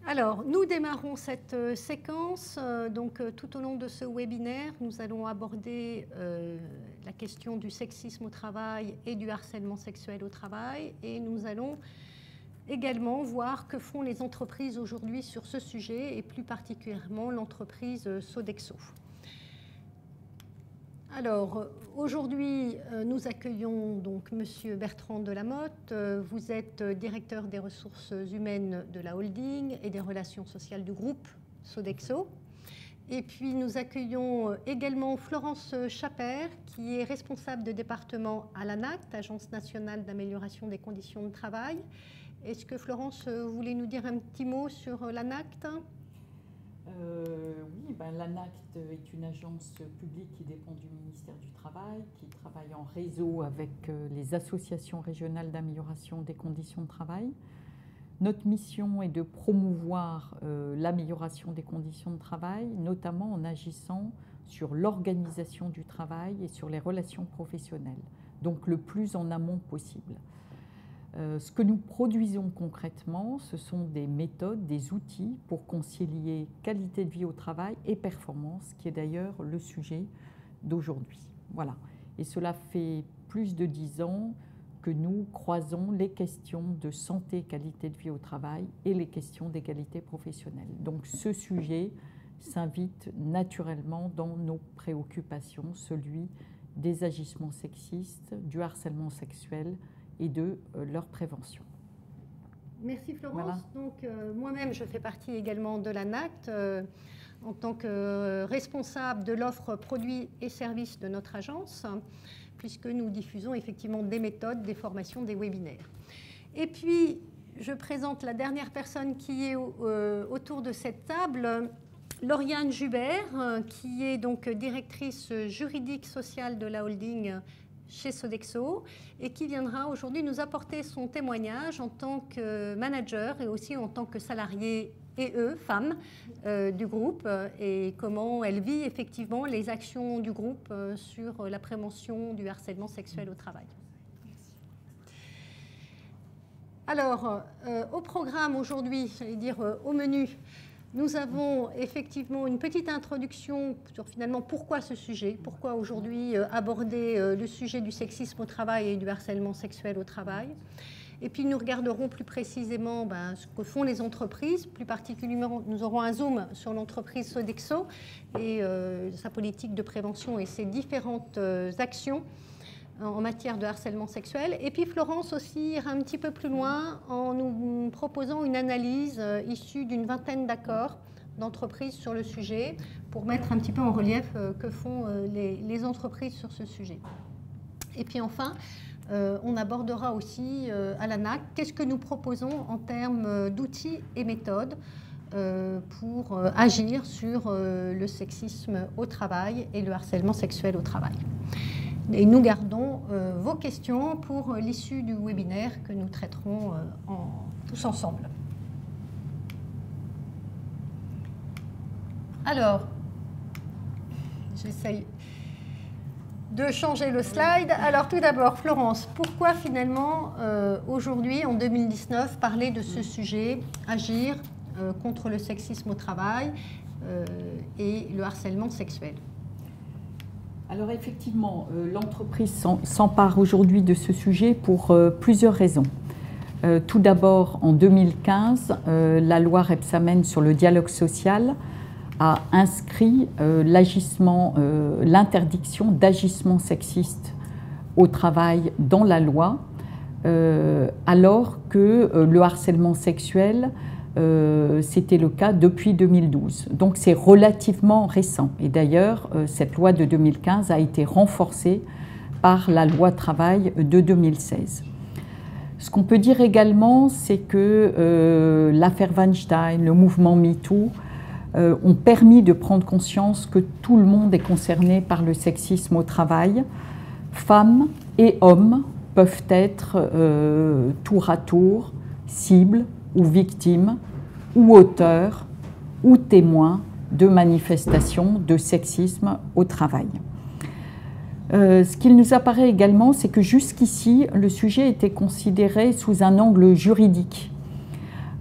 Alors, nous démarrons cette séquence. Tout au long de ce webinaire, nous allons aborder la question du sexisme au travail et du harcèlement sexuel au travail. Et nous allons également voir que font les entreprises aujourd'hui sur ce sujet, et plus particulièrement l'entreprise Sodexo. Alors, aujourd'hui, nous accueillons donc Monsieur Bertrand Delamotte. Vous êtes directeur des ressources humaines de la holding et des relations sociales du groupe Sodexo. Et puis, nous accueillons également Florence Chaper, qui est responsable de département à l'ANACT, Agence nationale d'amélioration des conditions de travail. Est-ce que Florence voulait nous dire un petit mot sur l'ANACT ? Oui, l'ANACT est une agence publique qui dépend du ministère du Travail, qui travaille en réseau avec les associations régionales d'amélioration des conditions de travail. Notre mission est de promouvoir l'amélioration des conditions de travail, notamment en agissant sur l'organisation du travail et sur les relations professionnelles, donc le plus en amont possible. Ce que nous produisons concrètement, ce sont des méthodes, des outils pour concilier qualité de vie au travail et performance, qui est d'ailleurs le sujet d'aujourd'hui. Voilà. Et cela fait plus de 10 ans que nous croisons les questions de santé, qualité de vie au travail et les questions d'égalité professionnelle. Donc ce sujet s'invite naturellement dans nos préoccupations, celui des agissements sexistes, du harcèlement sexuel, et de leur prévention. Merci Florence. Voilà. Donc moi-même, je fais partie également de l'ANACT en tant que responsable de l'offre produits et services de notre agence, puisque nous diffusons effectivement des méthodes, des formations, des webinaires. Et puis, je présente la dernière personne qui est autour de cette table, Lauriane Jubert, qui est donc directrice juridique sociale de la holding chez Sodexo, et qui viendra aujourd'hui nous apporter son témoignage en tant que manager et aussi en tant que salariée femme du groupe, et comment elle vit effectivement les actions du groupe sur la prévention du harcèlement sexuel au travail. Alors, au programme aujourd'hui, j'allais dire au menu, nous avons effectivement une petite introduction sur finalement pourquoi ce sujet, pourquoi aujourd'hui aborder le sujet du sexisme au travail et du harcèlement sexuel au travail. Et puis nous regarderons plus précisément ce que font les entreprises. Plus particulièrement, nous aurons un zoom sur l'entreprise Sodexo et sa politique de prévention et ses différentes actions en matière de harcèlement sexuel. Et puis Florence aussi ira un petit peu plus loin en nous proposant une analyse issue d'une vingtaine d'accords d'entreprises sur le sujet pour mettre un petit peu en relief que font les entreprises sur ce sujet. Et puis enfin, on abordera aussi à l'ANACT qu'est-ce que nous proposons en termes d'outils et méthodes pour agir sur le sexisme au travail et le harcèlement sexuel au travail. Et nous gardons vos questions pour l'issue du webinaire que nous traiterons tous ensemble. Alors, j'essaye de changer le slide. Alors tout d'abord, Florence, pourquoi finalement aujourd'hui, en 2019, parler de ce sujet, agir contre le sexisme au travail et le harcèlement sexuel ? Alors effectivement, l'entreprise s'empare aujourd'hui de ce sujet pour plusieurs raisons. Tout d'abord, en 2015, la loi Rebsamen sur le dialogue social a inscrit l'interdiction d'agissement sexiste au travail dans la loi, alors que le harcèlement sexuel c'était le cas depuis 2012. Donc c'est relativement récent. Et d'ailleurs, cette loi de 2015 a été renforcée par la loi travail de 2016. Ce qu'on peut dire également, c'est que l'affaire Weinstein, le mouvement MeToo, ont permis de prendre conscience que tout le monde est concerné par le sexisme au travail. Femmes et hommes peuvent être tour à tour cibles ou victimes, ou auteurs, ou témoins de manifestations de sexisme au travail. Ce qu'il nous apparaît également, c'est que jusqu'ici, le sujet était considéré sous un angle juridique.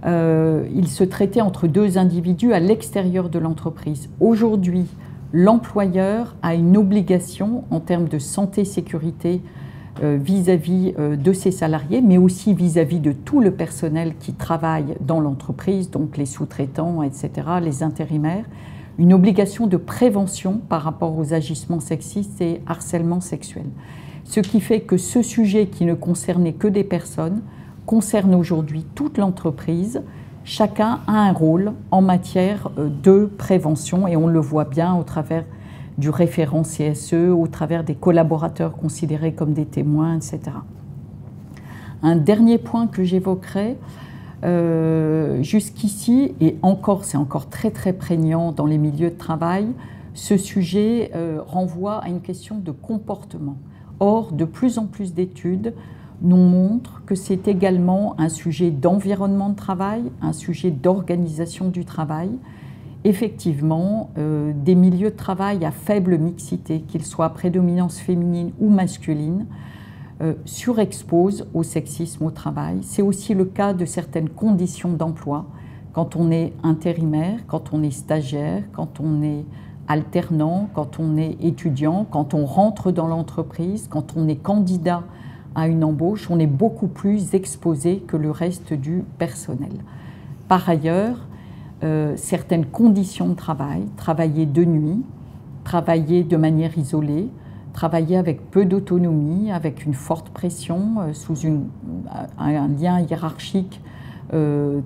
il se traitait entre deux individus à l'extérieur de l'entreprise. Aujourd'hui, l'employeur a une obligation en termes de santé-sécurité vis-à-vis de ses salariés, mais aussi vis-à-vis de tout le personnel qui travaille dans l'entreprise, donc les sous-traitants, etc., les intérimaires, une obligation de prévention par rapport aux agissements sexistes et harcèlement sexuel. Ce qui fait que ce sujet qui ne concernait que des personnes concerne aujourd'hui toute l'entreprise. Chacun a un rôle en matière de prévention et on le voit bien au travers du référent CSE, au travers des collaborateurs considérés comme des témoins, etc. Un dernier point que j'évoquerai, jusqu'ici, et encore, c'est encore très très prégnant dans les milieux de travail, ce sujet renvoie à une question de comportement. Or, de plus en plus d'études nous montrent que c'est également un sujet d'environnement de travail, un sujet d'organisation du travail. Effectivement, des milieux de travail à faible mixité, qu'ils soient à prédominance féminine ou masculine, surexposent au sexisme au travail. C'est aussi le cas de certaines conditions d'emploi, quand on est intérimaire, quand on est stagiaire, quand on est alternant, quand on est étudiant, quand on rentre dans l'entreprise, quand on est candidat à une embauche, on est beaucoup plus exposé que le reste du personnel. Par ailleurs, certaines conditions de travail, travailler de nuit, travailler de manière isolée, travailler avec peu d'autonomie, avec une forte pression, sous un lien hiérarchique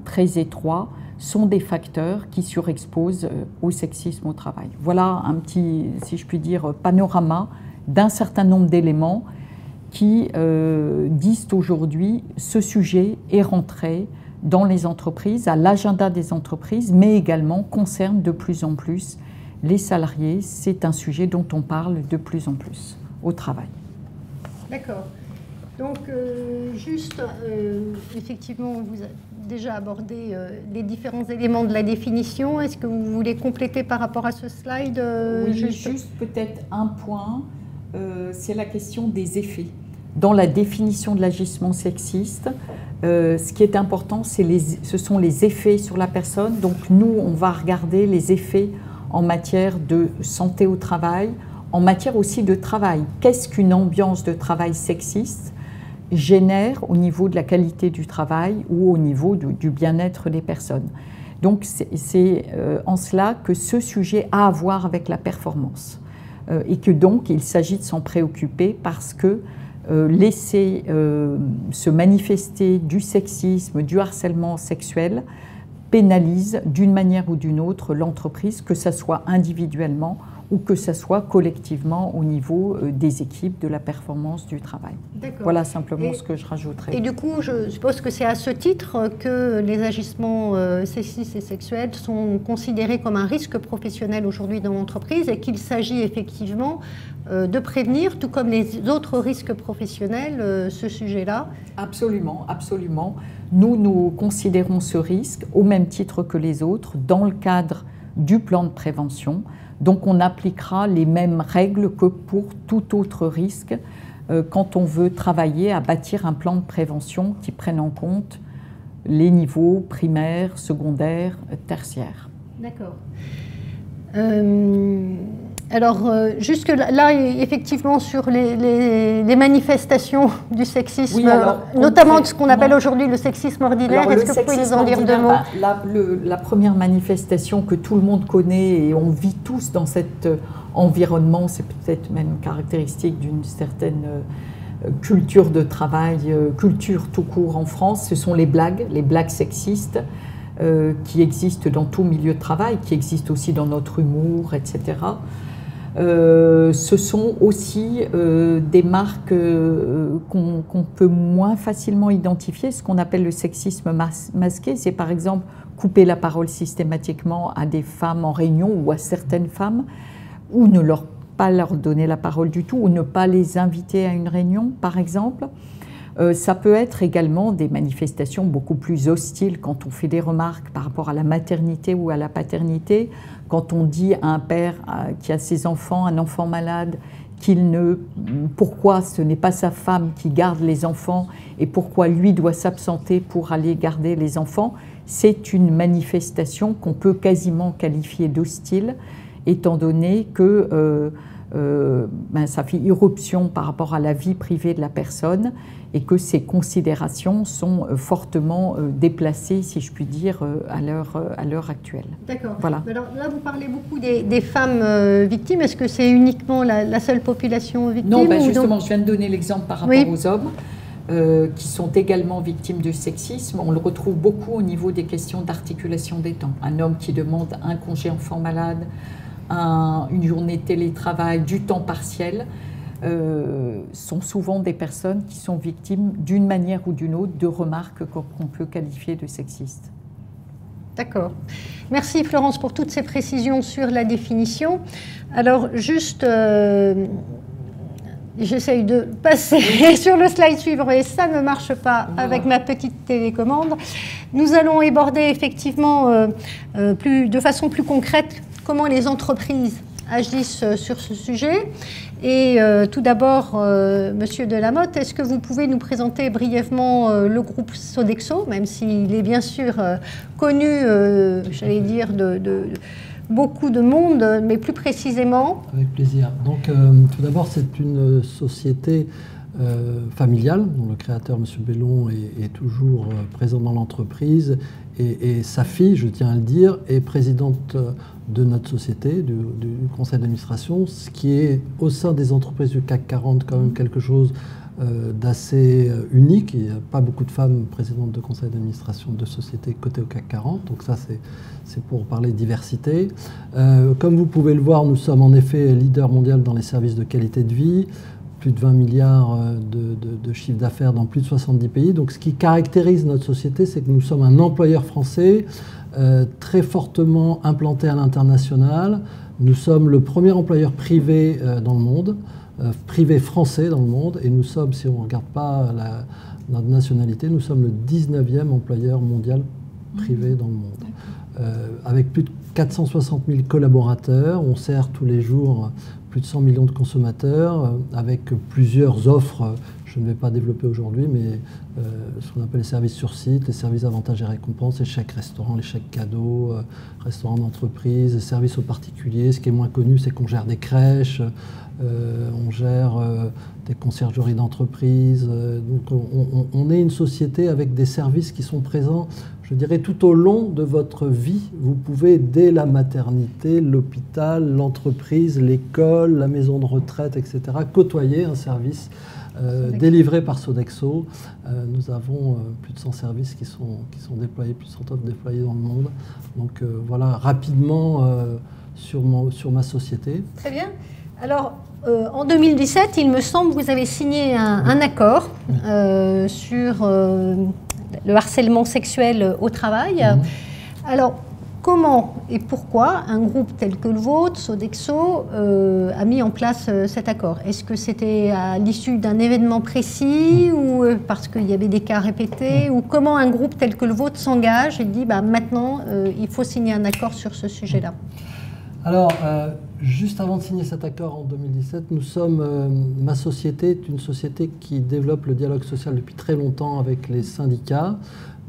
très étroit, sont des facteurs qui surexposent au sexisme au travail. Voilà un petit, si je puis dire, panorama d'un certain nombre d'éléments qui disent aujourd'hui ce sujet est rentré dans les entreprises, à l'agenda des entreprises, mais également concerne de plus en plus les salariés. C'est un sujet dont on parle de plus en plus au travail. D'accord. Donc, effectivement, vous avez déjà abordé les différents éléments de la définition. Est-ce que vous voulez compléter par rapport à ce slide Oui, juste peut-être un point, c'est la question des effets. Dans la définition de l'agissement sexiste, ce qui est important, ce sont les effets sur la personne. Donc nous, on va regarder les effets en matière de santé au travail, en matière aussi de travail. Qu'est-ce qu'une ambiance de travail sexiste génère au niveau de la qualité du travail ou au niveau du bien-être des personnes? Donc c'est en cela que ce sujet a à voir avec la performance et que donc il s'agit de s'en préoccuper parce que laisser se manifester du sexisme, du harcèlement sexuel pénalise d'une manière ou d'une autre l'entreprise, que ce soit individuellement ou que ce soit collectivement au niveau des équipes, de la performance du travail. Voilà simplement ce que je rajouterais. Et du coup, je suppose que c'est à ce titre que les agissements sexistes et sexuels sont considérés comme un risque professionnel aujourd'hui dans l'entreprise et qu'il s'agit effectivement de prévenir, tout comme les autres risques professionnels, ce sujet-là. Absolument, absolument. Nous considérons ce risque au même titre que les autres dans le cadre du plan de prévention. Donc on appliquera les mêmes règles que pour tout autre risque quand on veut travailler à bâtir un plan de prévention qui prenne en compte les niveaux primaires, secondaires, tertiaires. D'accord. Alors, jusque là, effectivement, sur les manifestations du sexisme, oui, notamment ce qu'on appelle aujourd'hui le sexisme ordinaire, est-ce que vous pouvez nous en dire deux mots? La première manifestation que tout le monde connaît et on vit tous dans cet environnement, c'est peut-être même caractéristique d'une certaine culture de travail, culture tout court en France, ce sont les blagues sexistes qui existent dans tout milieu de travail, qui existent aussi dans notre humour, etc. Ce sont aussi des marques qu'on peut moins facilement identifier, ce qu'on appelle le sexisme masqué. C'est par exemple couper la parole systématiquement à des femmes en réunion ou à certaines femmes, ou ne pas leur donner la parole du tout, ou ne pas les inviter à une réunion, par exemple. Ça peut être également des manifestations beaucoup plus hostiles quand on fait des remarques par rapport à la maternité ou à la paternité, quand on dit à un père qui a ses enfants, un enfant malade, pourquoi ce n'est pas sa femme qui garde les enfants et pourquoi lui doit s'absenter pour aller garder les enfants, c'est une manifestation qu'on peut quasiment qualifier d'hostile, étant donné que ça fait irruption par rapport à la vie privée de la personne et que ces considérations sont fortement déplacées, si je puis dire, à l'heure actuelle. D'accord. Voilà. Alors là, vous parlez beaucoup des femmes victimes. Est-ce que c'est uniquement la seule population victime? Non, justement, je viens de donner l'exemple par rapport aux hommes qui sont également victimes de sexisme. On le retrouve beaucoup au niveau des questions d'articulation des temps. Un homme qui demande un congé enfant malade, une journée de télétravail, du temps partiel, sont souvent des personnes qui sont victimes d'une manière ou d'une autre de remarques qu'on peut qualifier de sexistes. D'accord. Merci Florence pour toutes ces précisions sur la définition. Alors juste, j'essaye de passer sur le slide suivant et ça ne marche pas avec ma petite télécommande. Nous allons aborder effectivement de façon plus concrète comment les entreprises agissent sur ce sujet. Et tout d'abord, Monsieur Delamotte, est-ce que vous pouvez nous présenter brièvement le groupe Sodexo, même s'il est bien sûr connu, j'allais dire, de beaucoup de monde, mais plus précisément? Avec plaisir. Donc, tout d'abord, c'est une société familiale, dont le créateur, M. Bellon, est toujours présent dans l'entreprise. Et sa fille, je tiens à le dire, est présidente de notre société, du conseil d'administration, ce qui est au sein des entreprises du CAC 40 quand même quelque chose d'assez unique. Il n'y a pas beaucoup de femmes présidentes de conseil d'administration de sociétés cotées au CAC 40, donc ça c'est pour parler de diversité. Comme vous pouvez le voir, nous sommes en effet leader mondial dans les services de qualité de vie, plus de 20 milliards de chiffre d'affaires dans plus de 70 pays. Donc ce qui caractérise notre société, c'est que nous sommes un employeur français très fortement implanté à l'international. Nous sommes le premier employeur privé dans le monde, privé français dans le monde, et nous sommes, si on ne regarde pas notre nationalité, nous sommes le 19e employeur mondial privé dans le monde. Avec plus de 460 000 collaborateurs, on sert tous les jours plus de 100 millions de consommateurs, avec plusieurs offres, je ne vais pas développer aujourd'hui, mais ce qu'on appelle les services sur site, les services avantages et récompenses, les chèques restaurants, les chèques cadeaux, restaurants d'entreprise, les services aux particuliers. Ce qui est moins connu, c'est qu'on gère des crèches, on gère des conciergeries d'entreprise. Donc on est une société avec des services qui sont présents, je dirais, tout au long de votre vie. Vous pouvez, dès la maternité, l'hôpital, l'entreprise, l'école, la maison de retraite, etc., côtoyer un service délivré par Sodexo. Nous avons plus de 100 services qui sont déployés, plus de 100 offres déployées dans le monde. Donc voilà, rapidement sur ma société. Très bien. Alors, en 2017, il me semble que vous avez signé un accord sur le harcèlement sexuel au travail. Alors, comment et pourquoi un groupe tel que le vôtre, Sodexo, a mis en place cet accord? Est-ce que c'était à l'issue d'un événement précis ou parce qu'il y avait des cas répétés? Ou comment un groupe tel que le vôtre s'engage et dit maintenant, il faut signer un accord sur ce sujet-là? Alors, juste avant de signer cet accord en 2017, ma société est une société qui développe le dialogue social depuis très longtemps avec les syndicats.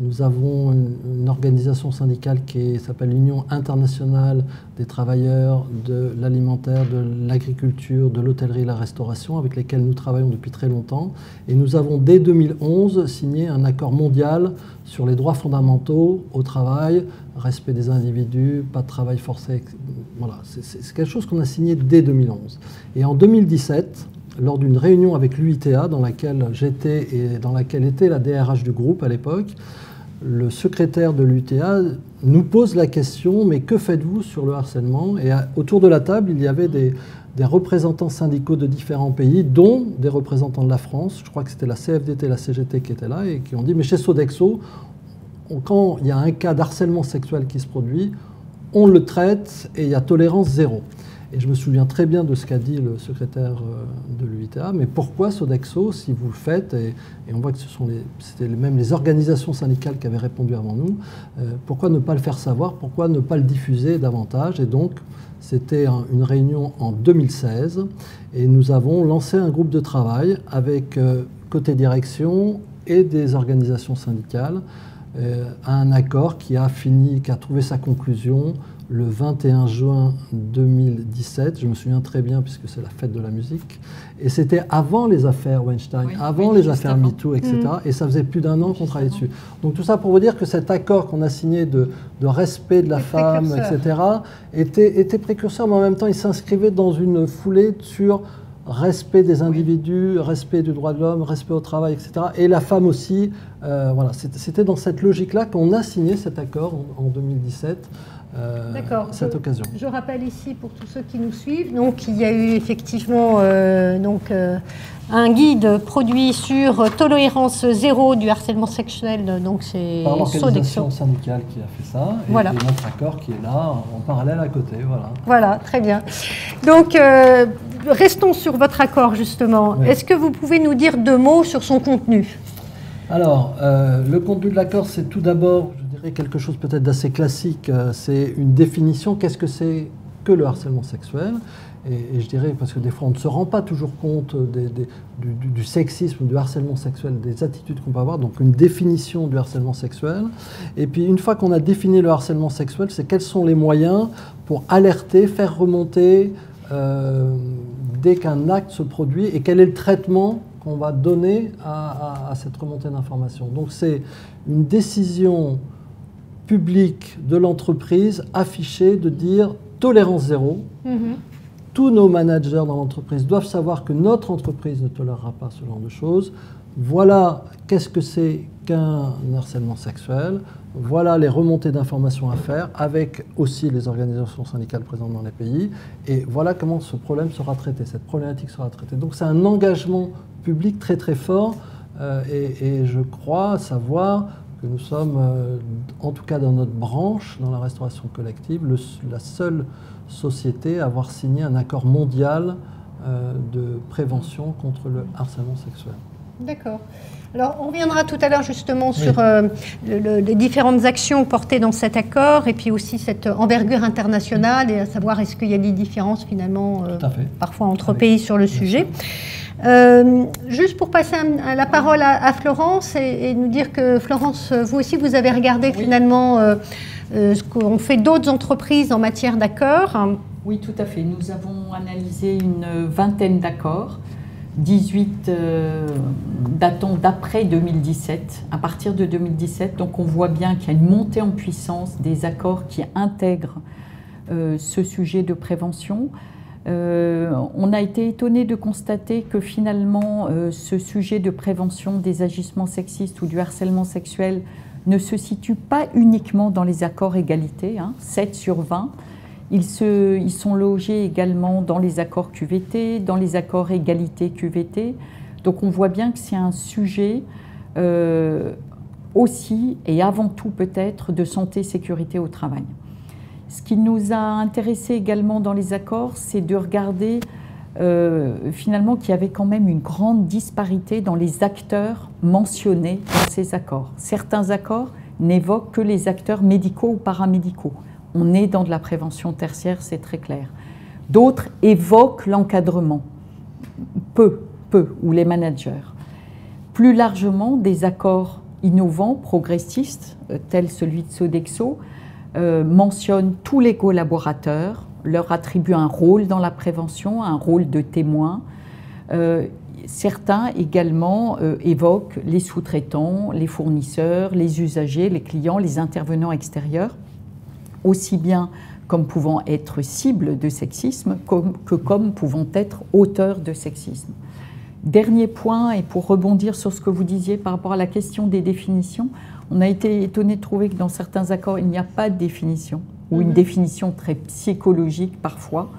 Nous avons une organisation syndicale qui s'appelle l'Union internationale des travailleurs de l'alimentaire, de l'agriculture, de l'hôtellerie et la restauration, avec lesquels nous travaillons depuis très longtemps. Et nous avons, dès 2011, signé un accord mondial sur les droits fondamentaux au travail, respect des individus, pas de travail forcé. Voilà, c'est quelque chose qu'on a signé dès 2011. Et en 2017, lors d'une réunion avec l'UITA, dans laquelle j'étais et dans laquelle était la DRH du groupe à l'époque, le secrétaire de l'UITA nous pose la question « Mais que faites-vous sur le harcèlement ?» Et autour de la table, il y avait des représentants syndicaux de différents pays, dont des représentants de la France. Je crois que c'était la CFDT et la CGT qui étaient là et qui ont dit « Mais chez Sodexo, quand il y a un cas d'harcèlement sexuel qui se produit, on le traite et il y a tolérance zéro. » Et je me souviens très bien de ce qu'a dit le secrétaire de l'UITA, mais pourquoi Sodexo, si vous le faites, et on voit que c'était même les organisations syndicales qui avaient répondu avant nous, pourquoi ne pas le faire savoir, pourquoi ne pas le diffuser davantage? Et donc, c'était une réunion en 2016, et nous avons lancé un groupe de travail avec côté direction et des organisations syndicales, un accord qui a trouvé sa conclusion le 21 juin 2017, je me souviens très bien puisque c'est la fête de la musique, et c'était avant les affaires Weinstein, avant les affaires MeToo, etc. Et ça faisait plus d'1 an qu'on travaillait dessus. Donc tout ça pour vous dire que cet accord qu'on a signé de respect de la femme, etc., était précurseur, mais en même temps il s'inscrivait dans une foulée sur respect des individus, respect du droit de l'homme, respect au travail, etc. Et la femme aussi. Voilà, c'était dans cette logique-là qu'on a signé cet accord en 2017. Cette occasion. Je rappelle ici pour tous ceux qui nous suivent, donc il y a eu effectivement un guide produit sur tolérance zéro du harcèlement sexuel, donc c'est l'organisation syndicale qui a fait ça, et notre accord qui est là en parallèle à côté. Voilà, très bien. Donc restons sur votre accord justement. Oui. Est-ce que vous pouvez nous dire 2 mots sur son contenu? Alors, le contenu de l'accord, c'est tout d'abord, je dirais, quelque chose peut-être d'assez classique. C'est une définition. Qu'est-ce que c'est que le harcèlement sexuel? Et je dirais, parce que des fois, on ne se rend pas toujours compte du sexisme, du harcèlement sexuel, des attitudes qu'on peut avoir. Donc, une définition du harcèlement sexuel. Et puis, une fois qu'on a défini le harcèlement sexuel, c'est quels sont les moyens pour alerter, faire remonter dès qu'un acte se produit, et quel est le traitement qu'on va donner à cette remontée d'informations. Donc c'est une décision publique de l'entreprise affichée de dire tolérance zéro. Tous nos managers dans l'entreprise doivent savoir que notre entreprise ne tolérera pas ce genre de choses. Voilà qu'est-ce que c'est qu'un harcèlement sexuel. Voilà les remontées d'informations à faire avec aussi les organisations syndicales présentes dans les pays. Et voilà comment ce problème sera traité, cette problématique sera traitée. Donc c'est un engagement public très très fort et je crois savoir que nous sommes, en tout cas dans notre branche, dans la restauration collective, la seule société à avoir signé un accord mondial de prévention contre le harcèlement sexuel. D'accord. Alors, on reviendra tout à l'heure justement sur les différentes actions portées dans cet accord et puis aussi cette envergure internationale et à savoir est-ce qu'il y a des différences finalement parfois entre pays sur le sujet. Juste pour passer la parole à Florence et nous dire que Florence, vous aussi vous avez regardé finalement ce qu'ont fait d'autres entreprises en matière d'accords. Oui, tout à fait. Nous avons analysé une 20aine d'accords. 18 datant d'après 2017, à partir de 2017. Donc on voit bien qu'il y a une montée en puissance des accords qui intègrent ce sujet de prévention. On a été étonné de constater que finalement ce sujet de prévention des agissements sexistes ou du harcèlement sexuel ne se situe pas uniquement dans les accords égalité, 7 sur 20. Ils sont logés également dans les accords QVT, dans les accords égalité QVT. Donc on voit bien que c'est un sujet aussi et avant tout peut-être de santé et sécurité au travail. Ce qui nous a intéressé également dans les accords, c'est de regarder finalement qu'il y avait quand même une grande disparité dans les acteurs mentionnés dans ces accords. Certains accords n'évoquent que les acteurs médicaux ou paramédicaux. On est dans de la prévention tertiaire, c'est très clair. D'autres évoquent l'encadrement, peu, ou les managers. Plus largement, des accords innovants, progressistes, tels celui de Sodexo, mentionnent tous les collaborateurs, leur attribuent un rôle dans la prévention, un rôle de témoin. Certains également évoquent les sous-traitants, les fournisseurs, les usagers, les clients, les intervenants extérieurs, aussi bien comme pouvant être cible de sexisme que comme pouvant être auteur de sexisme. Dernier point, et pour rebondir sur ce que vous disiez par rapport à la question des définitions, on a été étonné de trouver que dans certains accords, il n'y a pas de définition, ou une définition très psychologique parfois,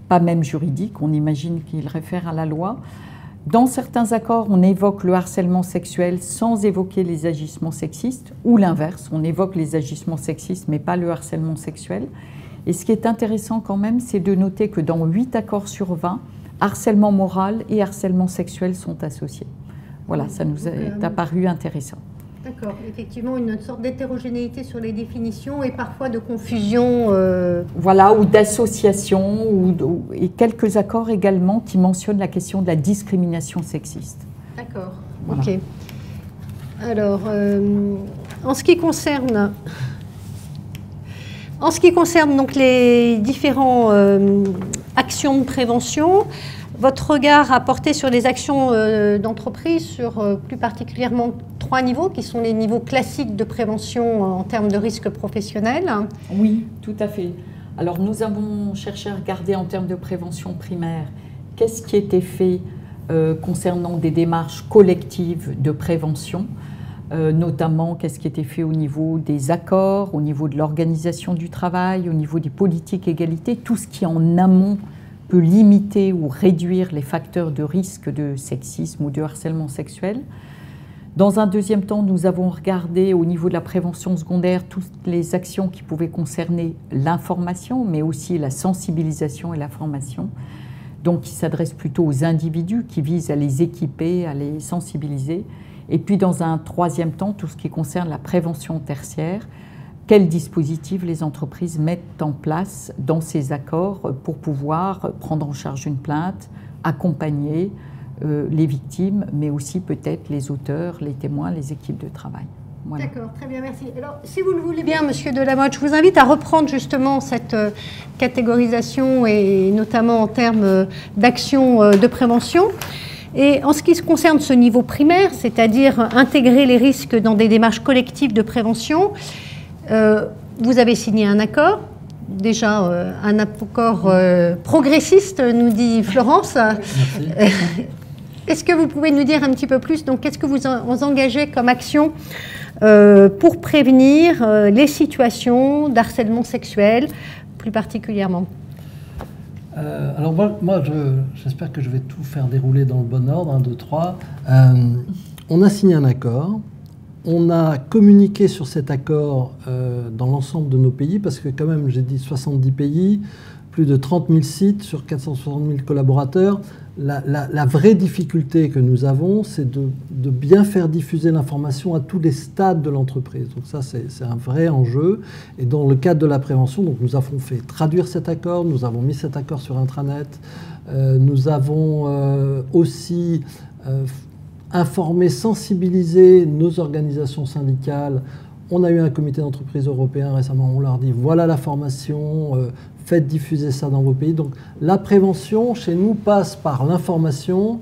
pas même juridique, on imagine qu'il réfère à la loi. Dans certains accords, on évoque le harcèlement sexuel sans évoquer les agissements sexistes, ou l'inverse, on évoque les agissements sexistes mais pas le harcèlement sexuel. Et ce qui est intéressant quand même, c'est de noter que dans 8 accords sur 20, harcèlement moral et harcèlement sexuel sont associés. Voilà, ça nous est apparu intéressant. D'accord, effectivement, une sorte d'hétérogénéité sur les définitions et parfois de confusion. Voilà, ou d'association, et quelques accords également qui mentionnent la question de la discrimination sexiste. D'accord, voilà. Ok. Alors, en ce qui concerne donc les différentes actions de prévention, votre regard a porté sur les actions d'entreprise, sur plus particulièrement 3 niveaux, qui sont les niveaux classiques de prévention en termes de risques professionnels. Oui, tout à fait. Alors nous avons cherché à regarder en termes de prévention primaire, qu'est-ce qui était fait concernant des démarches collectives de prévention, notamment qu'est-ce qui était fait au niveau des accords, au niveau de l'organisation du travail, au niveau des politiques égalité, tout ce qui en amont peut limiter ou réduire les facteurs de risque de sexisme ou de harcèlement sexuel. Dans un deuxième temps, nous avons regardé au niveau de la prévention secondaire toutes les actions qui pouvaient concerner l'information, mais aussi la sensibilisation et la formation, donc qui s'adressent plutôt aux individus, qui visent à les équiper, à les sensibiliser. Et puis dans un troisième temps, tout ce qui concerne la prévention tertiaire, quels dispositifs les entreprises mettent en place dans ces accords pour pouvoir prendre en charge une plainte, accompagner les victimes, mais aussi peut-être les auteurs, les témoins, les équipes de travail. Voilà. D'accord, très bien, merci. Alors, si vous le voulez bien, Monsieur Delamotte, je vous invite à reprendre justement cette catégorisation et notamment en termes d'actions de prévention. Et en ce qui concerne ce niveau primaire, c'est-à-dire intégrer les risques dans des démarches collectives de prévention, vous avez signé un accord, déjà un accord progressiste, nous dit Florence. Est-ce que vous pouvez nous dire un petit peu plus, donc qu'est-ce que vous engagez comme action pour prévenir les situations d'harcèlement sexuel, plus particulièrement? Alors moi j'espère que je vais tout faire dérouler dans le bon ordre, 1, 2, 3. On a signé un accord. On a communiqué sur cet accord dans l'ensemble de nos pays, parce que quand même, j'ai dit 70 pays, plus de 30 000 sites sur 460 000 collaborateurs. La vraie difficulté que nous avons, c'est de bien faire diffuser l'information à tous les stades de l'entreprise. Donc ça, c'est un vrai enjeu. Et dans le cadre de la prévention, donc nous avons fait traduire cet accord, nous avons mis cet accord sur intranet, nous avons aussi informer, sensibiliser nos organisations syndicales. On a eu un comité d'entreprise européen récemment, on leur dit voilà la formation, faites diffuser ça dans vos pays. Donc la prévention chez nous passe par l'information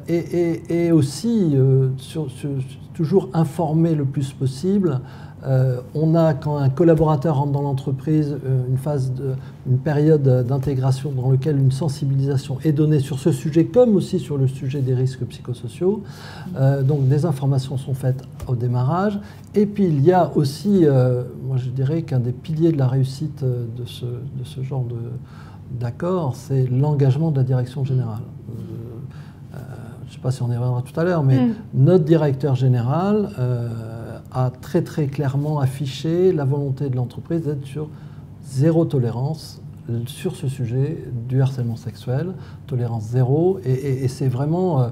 et aussi toujours informer le plus possible. On a, quand un collaborateur rentre dans l'entreprise, une période d'intégration dans laquelle une sensibilisation est donnée sur ce sujet, comme aussi sur le sujet des risques psychosociaux. Donc des informations sont faites au démarrage. Et puis il y a aussi, moi je dirais qu'un des piliers de la réussite de ce genre d'accord, c'est l'engagement de la direction générale. Je ne sais pas si on y reviendra tout à l'heure, mais notre directeur général a très très clairement affiché la volonté de l'entreprise d'être sur zéro tolérance sur ce sujet du harcèlement sexuel, tolérance zéro, et c'est vraiment,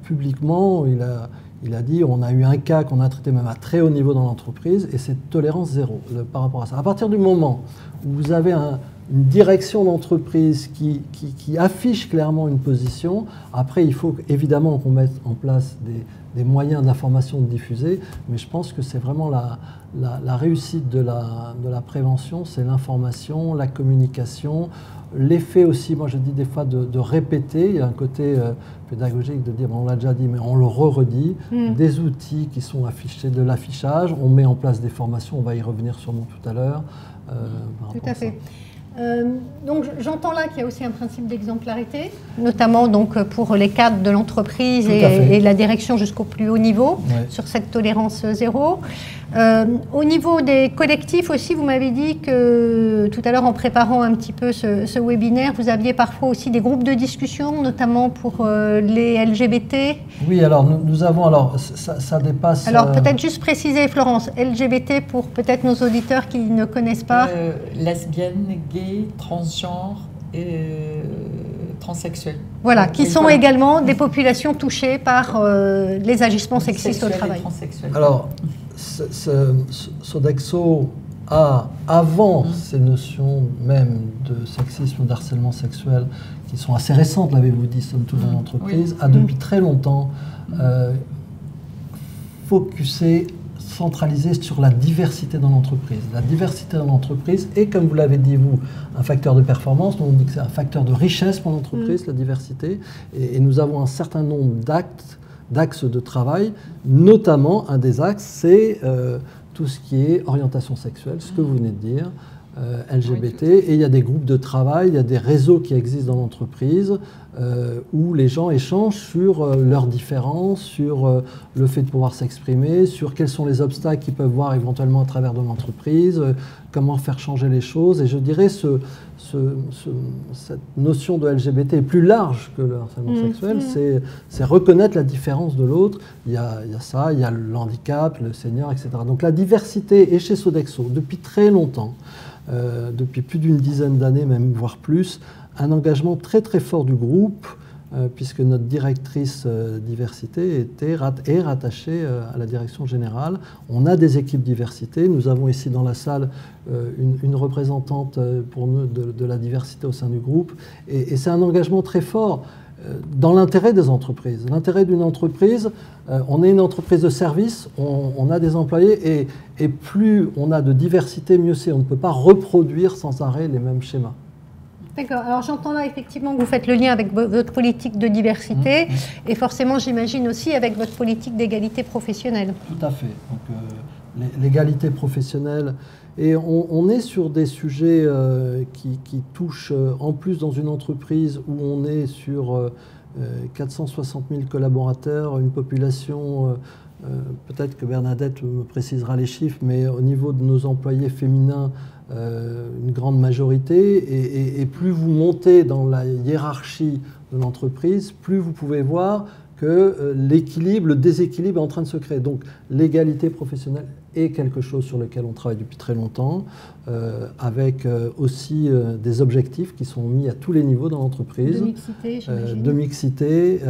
publiquement, il a dit, on a eu un cas qu'on a traité même à très haut niveau dans l'entreprise, et c'est tolérance zéro par rapport à ça. À partir du moment où vous avez une direction d'entreprise qui affiche clairement une position, après il faut évidemment qu'on mette en place des moyens d'information diffusés, mais je pense que c'est vraiment la réussite de la prévention, c'est l'information, la communication, l'effet aussi, moi je dis des fois de répéter, il y a un côté pédagogique de dire, bon, on l'a déjà dit, mais on le redit, des outils qui sont affichés, de l'affichage, on met en place des formations, on va y revenir sûrement tout à l'heure. Tout à fait. Donc j'entends là qu'il y a aussi un principe d'exemplarité, notamment donc pour les cadres de l'entreprise et la direction jusqu'au plus haut niveau, sur cette tolérance zéro. Au niveau des collectifs aussi, vous m'avez dit que tout à l'heure en préparant un petit peu ce webinaire, vous aviez parfois aussi des groupes de discussion, notamment pour les LGBT. Oui, alors nous avons, alors ça dépasse... Alors peut-être juste préciser, Florence, LGBT pour peut-être nos auditeurs qui ne connaissent pas. Lesbiennes, gays, transgenres et transsexuels. Voilà, qui sont également des populations touchées par les agissements sexistes au travail. Alors, Sodexo a, avant ces notions même de sexisme ou d'harcèlement sexuel, qui sont assez récentes, l'avez-vous dit, somme toute dans l'entreprise, a depuis très longtemps focusé, centralisé sur la diversité dans l'entreprise. La diversité dans l'entreprise est, comme vous l'avez dit vous, un facteur de performance, donc on dit que c'est un facteur de richesse pour l'entreprise, la diversité, et nous avons un certain nombre d'axes de travail, notamment un des axes, c'est tout ce qui est orientation sexuelle, ce que vous venez de dire, LGBT, et il y a des groupes de travail, il y a des réseaux qui existent dans l'entreprise où les gens échangent sur leurs différences, sur le fait de pouvoir s'exprimer, sur quels sont les obstacles qu'ils peuvent voir éventuellement à travers de l'entreprise, comment faire changer les choses. Et je dirais cette notion de LGBT est plus large que le harcèlement sexuel, c'est reconnaître la différence de l'autre. Il y a ça, il y a le handicap, le senior, etc. Donc la diversité est chez Sodexo depuis très longtemps, depuis plus d'une dizaine d'années, même voire plus, un engagement très très fort du groupe, puisque notre directrice diversité est rattachée à la direction générale. On a des équipes diversité. Nous avons ici dans la salle une représentante pour nous de la diversité au sein du groupe. Et c'est un engagement très fort dans l'intérêt des entreprises. L'intérêt d'une entreprise, on est une entreprise de service, on a des employés, et plus on a de diversité, mieux c'est. On ne peut pas reproduire sans arrêt les mêmes schémas. D'accord. Alors j'entends là effectivement que vous faites le lien avec votre politique de diversité et forcément j'imagine aussi avec votre politique d'égalité professionnelle. Tout à fait. Donc l'égalité professionnelle, et on est sur des sujets qui touchent, en plus dans une entreprise où on est sur 460 000 collaborateurs, une population, peut-être que Bernadette me précisera les chiffres, mais au niveau de nos employés féminins, une grande majorité, et plus vous montez dans la hiérarchie de l'entreprise, plus vous pouvez voir que l'équilibre, le déséquilibre est en train de se créer. Donc l'égalité professionnelle est quelque chose sur lequel on travaille depuis très longtemps, avec aussi des objectifs qui sont mis à tous les niveaux dans l'entreprise. De mixité, j'imagine. De mixité,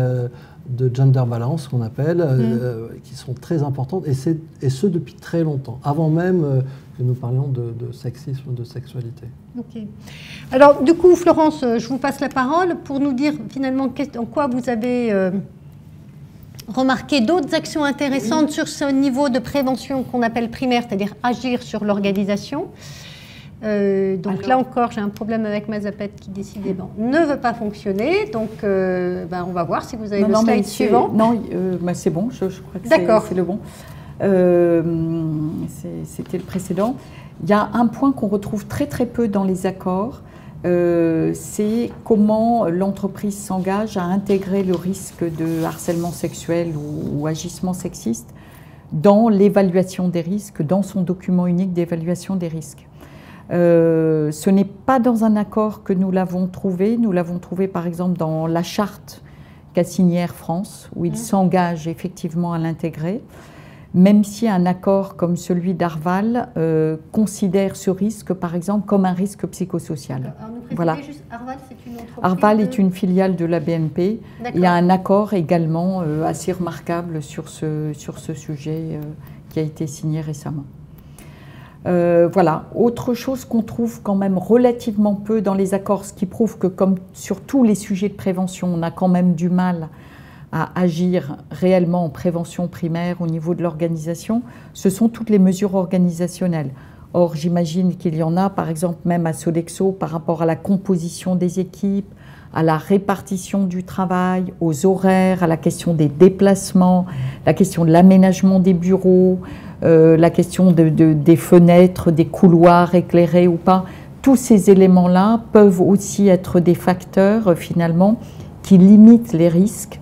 de gender balance qu'on appelle, qui sont très importantes, et ce depuis très longtemps, avant même que nous parlions de sexisme, de sexualité. Ok. Alors du coup, Florence, je vous passe la parole pour nous dire finalement en quoi vous avez remarqué d'autres actions intéressantes sur ce niveau de prévention qu'on appelle primaire, c'est-à-dire agir sur l'organisation. Donc là encore, j'ai un problème avec ma zapette qui décidément ne veut pas fonctionner. Donc on va voir si vous avez le slide suivant. Non, c'est bon, je crois que c'est le bon. C'était le précédent. Il y a un point qu'on retrouve très très peu dans les accords, c'est comment l'entreprise s'engage à intégrer le risque de harcèlement sexuel ou agissement sexiste dans l'évaluation des risques, dans son document unique d'évaluation des risques. Ce n'est pas dans un accord que nous l'avons trouvé par exemple dans la charte qu'a signée Air France, où il s'engage effectivement à l'intégrer, même si un accord comme celui d'Arval considère ce risque, par exemple, comme un risque psychosocial. Alors, nous voilà. Juste, Arval, c'est une entreprise Arval est une filiale de la BNP. Il y a un accord également assez remarquable sur ce sujet qui a été signé récemment. Voilà. Autre chose qu'on trouve quand même relativement peu dans les accords, ce qui prouve que comme sur tous les sujets de prévention, on a quand même du mal à agir réellement en prévention primaire au niveau de l'organisation, ce sont toutes les mesures organisationnelles. Or, j'imagine qu'il y en a, par exemple, même à Sodexo, par rapport à la composition des équipes, à la répartition du travail, aux horaires, à la question des déplacements, la question de l'aménagement des bureaux, la question des fenêtres, des couloirs éclairés ou pas. tous ces éléments-là peuvent aussi être des facteurs finalement qui limitent les risques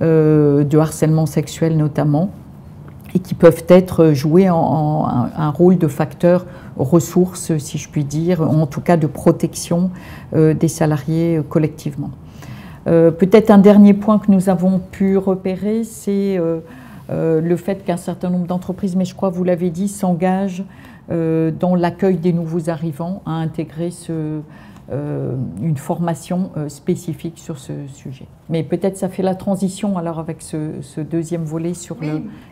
de harcèlement sexuel notamment, et qui peuvent être joués en un rôle de facteur ressources, si je puis dire, en tout cas de protection des salariés collectivement. Peut-être un dernier point que nous avons pu repérer, c'est le fait qu'un certain nombre d'entreprises, mais je crois que vous l'avez dit, s'engagent dans l'accueil des nouveaux arrivants à intégrer une formation spécifique sur ce sujet. Mais peut-être ça fait la transition alors avec ce deuxième volet sur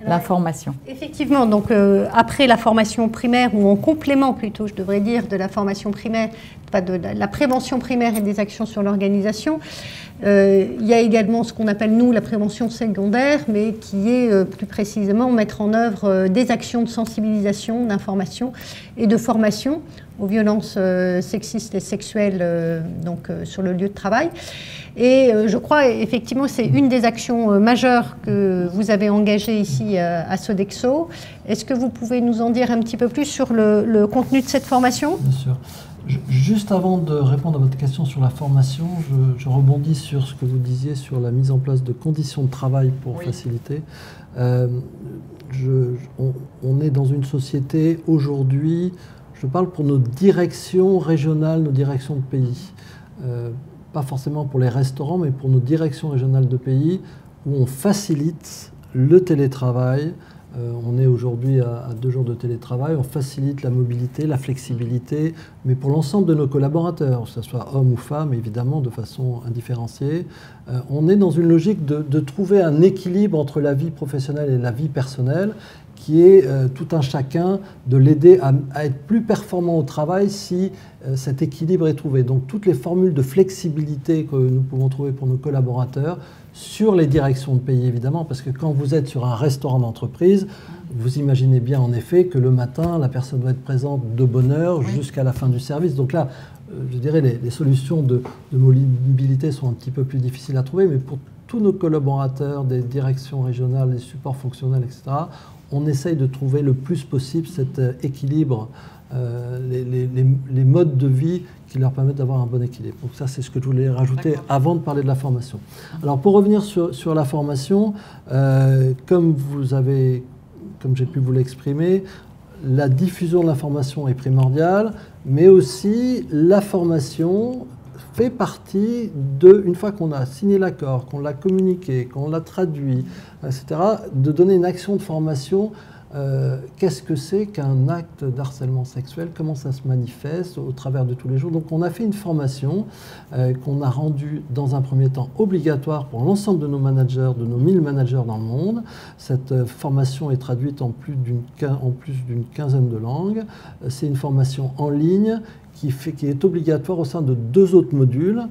l'information. Effectivement, donc après la formation primaire, ou en complément plutôt, je devrais dire, de la formation primaire, de la prévention primaire et des actions sur l'organisation, il y a également ce qu'on appelle, nous, la prévention secondaire, mais qui est plus précisément mettre en œuvre des actions de sensibilisation, d'information et de formation aux violences sexistes et sexuelles sur le lieu de travail. Et je crois effectivement c'est une des actions majeures que vous avez engagées ici à Sodexo. Est-ce que vous pouvez nous en dire un petit peu plus sur le contenu de cette formation ? Bien sûr. Juste avant de répondre à votre question sur la formation, je rebondis sur ce que vous disiez sur la mise en place de conditions de travail pour faciliter. On est dans une société aujourd'hui, je parle pour nos directions régionales, nos directions de pays, pas forcément pour les restaurants, mais pour nos directions régionales de pays, où on facilite le télétravail. On est aujourd'hui à 2 jours de télétravail, on facilite la mobilité, la flexibilité, mais pour l'ensemble de nos collaborateurs, que ce soit hommes ou femmes, évidemment, de façon indifférenciée. On est dans une logique de trouver un équilibre entre la vie professionnelle et la vie personnelle, qui est tout un chacun, de l'aider à être plus performant au travail si cet équilibre est trouvé. Donc toutes les formules de flexibilité que nous pouvons trouver pour nos collaborateurs, sur les directions de pays évidemment, parce que quand vous êtes sur un restaurant d'entreprise, vous imaginez bien en effet que le matin, la personne doit être présente de bonne heure jusqu'à la fin du service. Donc là, je dirais les solutions de mobilité sont un petit peu plus difficiles à trouver, mais pour tous nos collaborateurs des directions régionales, des supports fonctionnels, etc., on essaye de trouver le plus possible cet équilibre, les modes de vie qui leur permettent d'avoir un bon équilibre. Donc ça, c'est ce que je voulais rajouter avant de parler de la formation. Alors pour revenir sur la formation, comme j'ai pu vous l'exprimer, la diffusion de l'information est primordiale, mais aussi la formation fait partie une fois qu'on a signé l'accord, qu'on l'a communiqué, qu'on l'a traduit, etc., de donner une action de formation. Qu'est-ce que c'est qu'un acte d'harcèlement sexuel? Comment ça se manifeste au travers de tous les jours? Donc on a fait une formation qu'on a rendue dans un premier temps obligatoire pour l'ensemble de nos managers, de nos 1000 managers dans le monde. Cette formation est traduite en plus d'une quinzaine de langues. C'est une formation en ligne qui est obligatoire au sein de 2 autres modules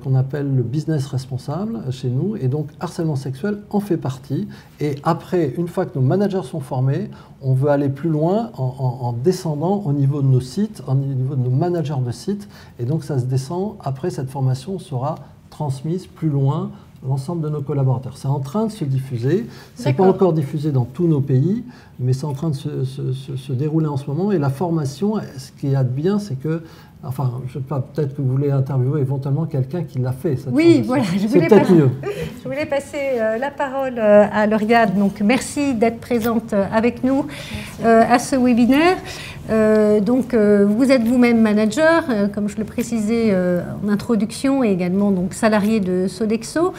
qu'on appelle le business responsable chez nous. Et donc, harcèlement sexuel en fait partie. Et après, une fois que nos managers sont formés, on veut aller plus loin en descendant au niveau de nos sites, au niveau de nos managers de sites. Et donc, ça se descend. Après, cette formation sera transmise plus loin l'ensemble de nos collaborateurs. C'est en train de se diffuser. Ce n'est pas encore diffusé dans tous nos pays, mais c'est en train de se dérouler en ce moment. Et la formation, ce qu'il y a de bien, c'est que, enfin, je sais pas, peut-être que vous voulez interviewer éventuellement quelqu'un qui l'a fait. Oui, voilà, c'est peut-être mieux. Je voulais passer la parole à Lauriane. Donc, merci d'être présente avec nous à ce webinaire. Vous êtes vous-même manager, comme je le précisais en introduction, et également donc salarié de Sodexo.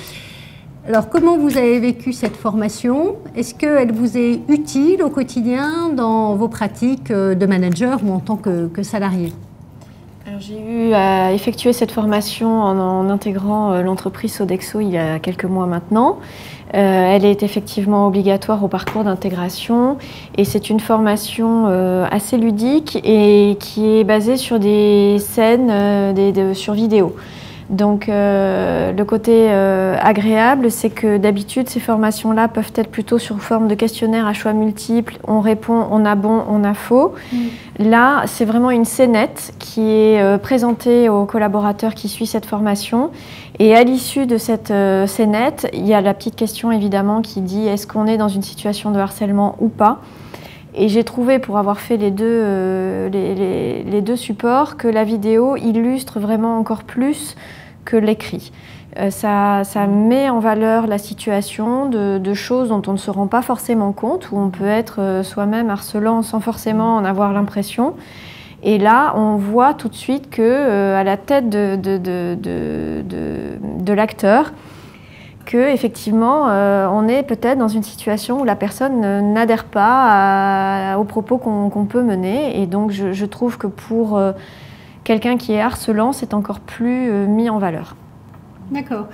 Alors, comment vous avez vécu cette formation? Est-ce qu'elle vous est utile au quotidien dans vos pratiques de manager ou en tant que salarié? Alors, j'ai eu à effectuer cette formation en intégrant l'entreprise Sodexo il y a quelques mois maintenant. Elle est effectivement obligatoire au parcours d'intégration et c'est une formation assez ludique et qui est basée sur des scènes sur vidéo. Donc le côté agréable, c'est que d'habitude ces formations-là peuvent être plutôt sous forme de questionnaires à choix multiples. On répond, on a bon, on a faux. Là, c'est vraiment une scénette qui est présentée aux collaborateurs qui suivent cette formation. Et à l'issue de cette scénette, il y a la petite question évidemment qui dit est-ce qu'on est dans une situation de harcèlement ou pas? Et j'ai trouvé, pour avoir fait les deux supports, que la vidéo illustre vraiment encore plus que l'écrit. Ça met en valeur la situation de choses dont on ne se rend pas forcément compte, où on peut être soi-même harcelant sans forcément en avoir l'impression. Et là, on voit tout de suite qu'à la tête de l'acteur, qu'effectivement, on est peut-être dans une situation où la personne n'adhère pas aux propos qu'on peut mener. Et donc, je trouve que pour quelqu'un qui est harcelant, c'est encore plus mis en valeur. D'accord.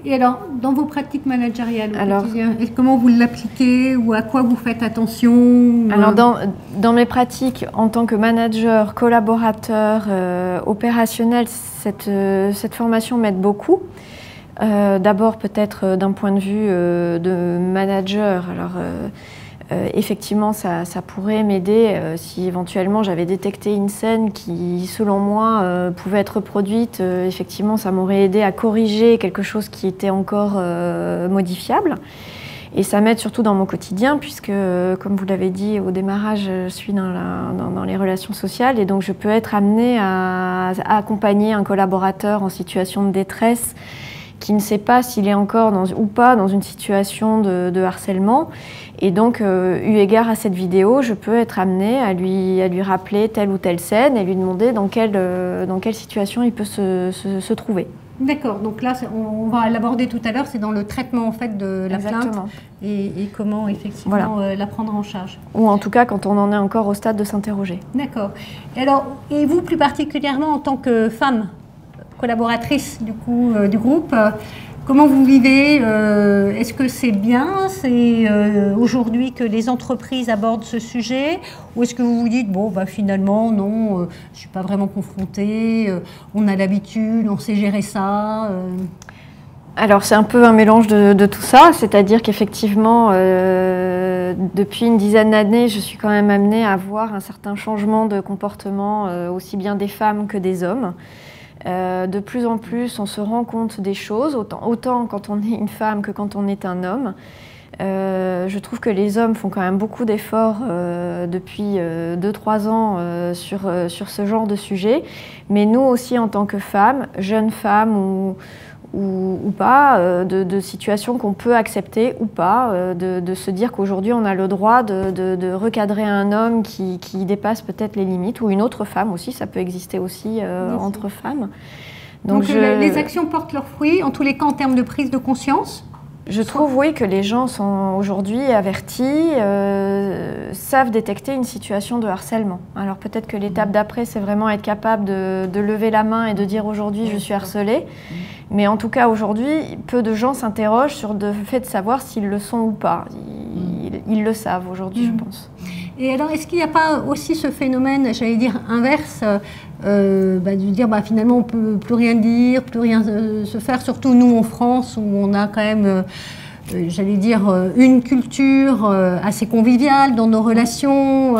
Et alors, dans vos pratiques managériales au quotidien, comment vous l'appliquez ou à quoi vous faites attention? Alors, dans mes pratiques en tant que manager, collaborateur, opérationnel, cette formation m'aide beaucoup. D'abord, peut-être d'un point de vue de manager. Alors, effectivement, ça pourrait m'aider si éventuellement j'avais détecté une scène qui, selon moi, pouvait être reproduite. Effectivement, ça m'aurait aidé à corriger quelque chose qui était encore modifiable. Et ça m'aide surtout dans mon quotidien, puisque, comme vous l'avez dit au démarrage, je suis dans les relations sociales, et donc je peux être amenée à accompagner un collaborateur en situation de détresse qui ne sait pas s'il est encore ou pas dans une situation de harcèlement. Et donc, eu égard à cette vidéo, je peux être amenée à lui rappeler telle ou telle scène et lui demander dans quelle situation il peut se trouver. D'accord, donc là, on va l'aborder tout à l'heure, c'est dans le traitement en fait de la plainte et comment effectivement la prendre en charge. Ou en tout cas, quand on en est encore au stade de s'interroger. D'accord. Et vous, plus particulièrement en tant que femme collaboratrice du groupe, comment vous vivez? Est-ce que c'est bien aujourd'hui que les entreprises abordent ce sujet? Ou est-ce que vous vous dites, bon, finalement, non, je ne suis pas vraiment confrontée, on a l'habitude, on sait gérer ça Alors, c'est un peu un mélange de tout ça, c'est-à-dire qu'effectivement, depuis une dizaine d'années, je suis quand même amenée à voir un certain changement de comportement, aussi bien des femmes que des hommes. De plus en plus, on se rend compte des choses, autant quand on est une femme que quand on est un homme. Je trouve que les hommes font quand même beaucoup d'efforts depuis 2-3 ans sur ce genre de sujet. Mais nous aussi, en tant que femmes, jeunes femmes ou pas, de situations qu'on peut accepter ou pas, de se dire qu'aujourd'hui on a le droit de recadrer un homme qui dépasse peut-être les limites, ou une autre femme aussi, ça peut exister aussi entre femmes. Donc les actions portent leurs fruits, en tous les cas en termes de prise de conscience? Je trouve, oui, que les gens sont aujourd'hui avertis, savent détecter une situation de harcèlement. Alors peut-être que l'étape d'après, c'est vraiment être capable de lever la main et de dire aujourd'hui je suis harcelée. Mais en tout cas, aujourd'hui, peu de gens s'interrogent sur le fait de savoir s'ils le sont ou pas. Ils le savent aujourd'hui, je pense. Et alors, est-ce qu'il n'y a pas aussi ce phénomène, j'allais dire, inverse, de dire finalement on ne peut plus rien dire, plus rien se faire, surtout nous en France, où on a quand même, j'allais dire, une culture assez conviviale dans nos relations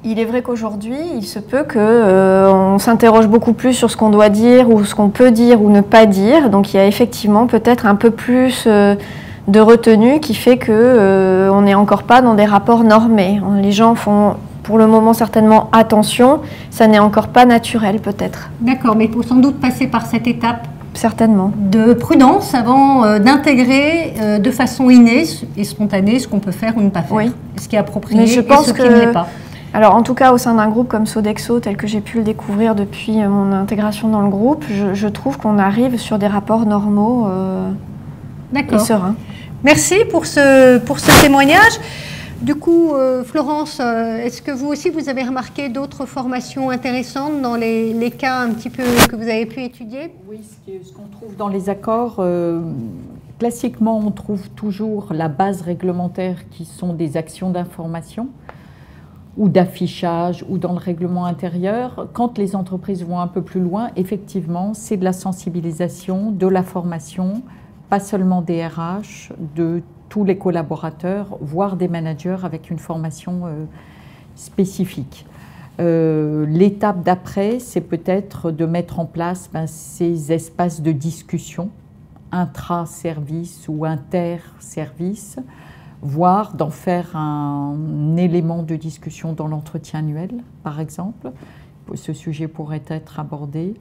Il est vrai qu'aujourd'hui, il se peut qu'on s'interroge beaucoup plus sur ce qu'on doit dire ou ce qu'on peut dire ou ne pas dire. Donc il y a effectivement peut-être un peu plus de retenue qui fait qu'on n'est encore pas dans des rapports normés. Les gens font pour le moment certainement attention, ça n'est encore pas naturel peut-être. D'accord, mais il faut sans doute passer par cette étape. Certainement. De prudence avant d'intégrer de façon innée et spontanée ce qu'on peut faire ou ne pas faire. Ce qui est approprié et ce qui ne l'est pas. Alors en tout cas au sein d'un groupe comme Sodexo, tel que j'ai pu le découvrir depuis mon intégration dans le groupe, je trouve qu'on arrive sur des rapports normaux et sereins. Merci pour ce témoignage. Du coup, Florence, est-ce que vous aussi vous avez remarqué d'autres formations intéressantes dans les cas un petit peu que vous avez pu étudier? Oui, ce qu'on trouve dans les accords, classiquement on trouve toujours la base réglementaire qui sont des actions d'information ou d'affichage ou dans le règlement intérieur. Quand les entreprises vont un peu plus loin, effectivement, c'est de la sensibilisation, de la formation, pas seulement des RH, de tous les collaborateurs, voire des managers avec une formation spécifique. L'étape d'après, c'est peut-être de mettre en place ces espaces de discussion intra-service ou inter-service voire d'en faire un élément de discussion dans l'entretien annuel, par exemple. Ce sujet pourrait être abordé.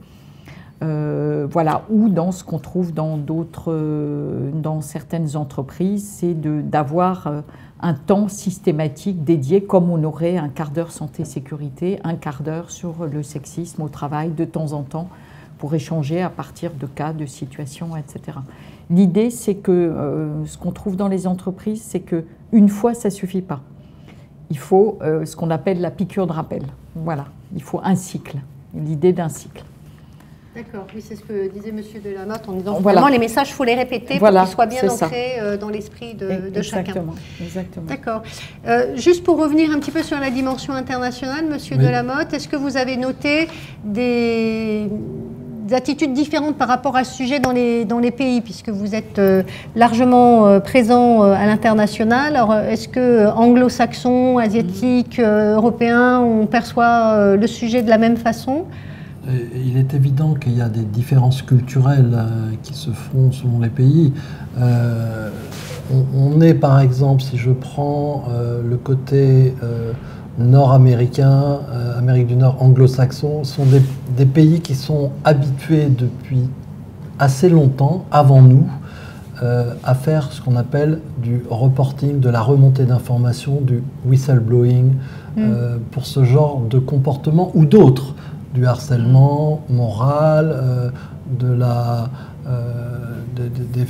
Voilà, ou dans ce qu'on trouve dans certaines entreprises, c'est d'avoir un temps systématique dédié, comme on aurait un quart d'heure santé-sécurité, un quart d'heure sur le sexisme au travail de temps en temps, pour échanger à partir de cas, de situations, etc. L'idée, c'est que ce qu'on trouve dans les entreprises, c'est qu'une fois, ça ne suffit pas. Il faut ce qu'on appelle la piqûre de rappel. Voilà, il faut un cycle, l'idée d'un cycle. D'accord, oui, c'est ce que disait M. Delamotte en disant voilà. Vraiment, les messages, il faut les répéter pour qu'ils soient bien ancrés dans l'esprit de chacun. Exactement. D'accord. Juste pour revenir un petit peu sur la dimension internationale, M. Delamotte, est-ce que vous avez noté des attitudes différentes par rapport à ce sujet dans les pays, puisque vous êtes largement présent à l'international? Alors, est-ce que anglo-saxons, asiatiques, européens, on perçoit le sujet de la même façon? Il est évident qu'il y a des différences culturelles qui se font selon les pays. On est, par exemple, si je prends le côté nord-américain, Amérique du Nord, anglo-saxon, sont des pays qui sont habitués depuis assez longtemps, avant nous, à faire ce qu'on appelle du reporting, de la remontée d'informations, du whistleblowing, pour ce genre de comportement ou d'autres. Du harcèlement moral,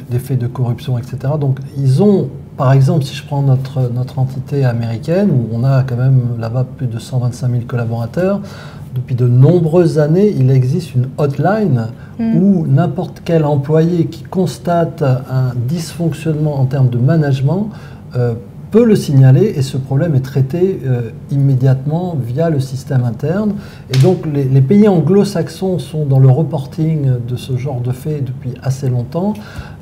des faits de corruption, etc. Donc ils ont, par exemple, si je prends notre entité américaine, où on a quand même là-bas plus de 125 000 collaborateurs, depuis de nombreuses années, il existe une hotline où n'importe quel employé qui constate un dysfonctionnement en termes de management peut le signaler et ce problème est traité immédiatement via le système interne. Et donc les pays anglo-saxons sont dans le reporting de ce genre de faits depuis assez longtemps.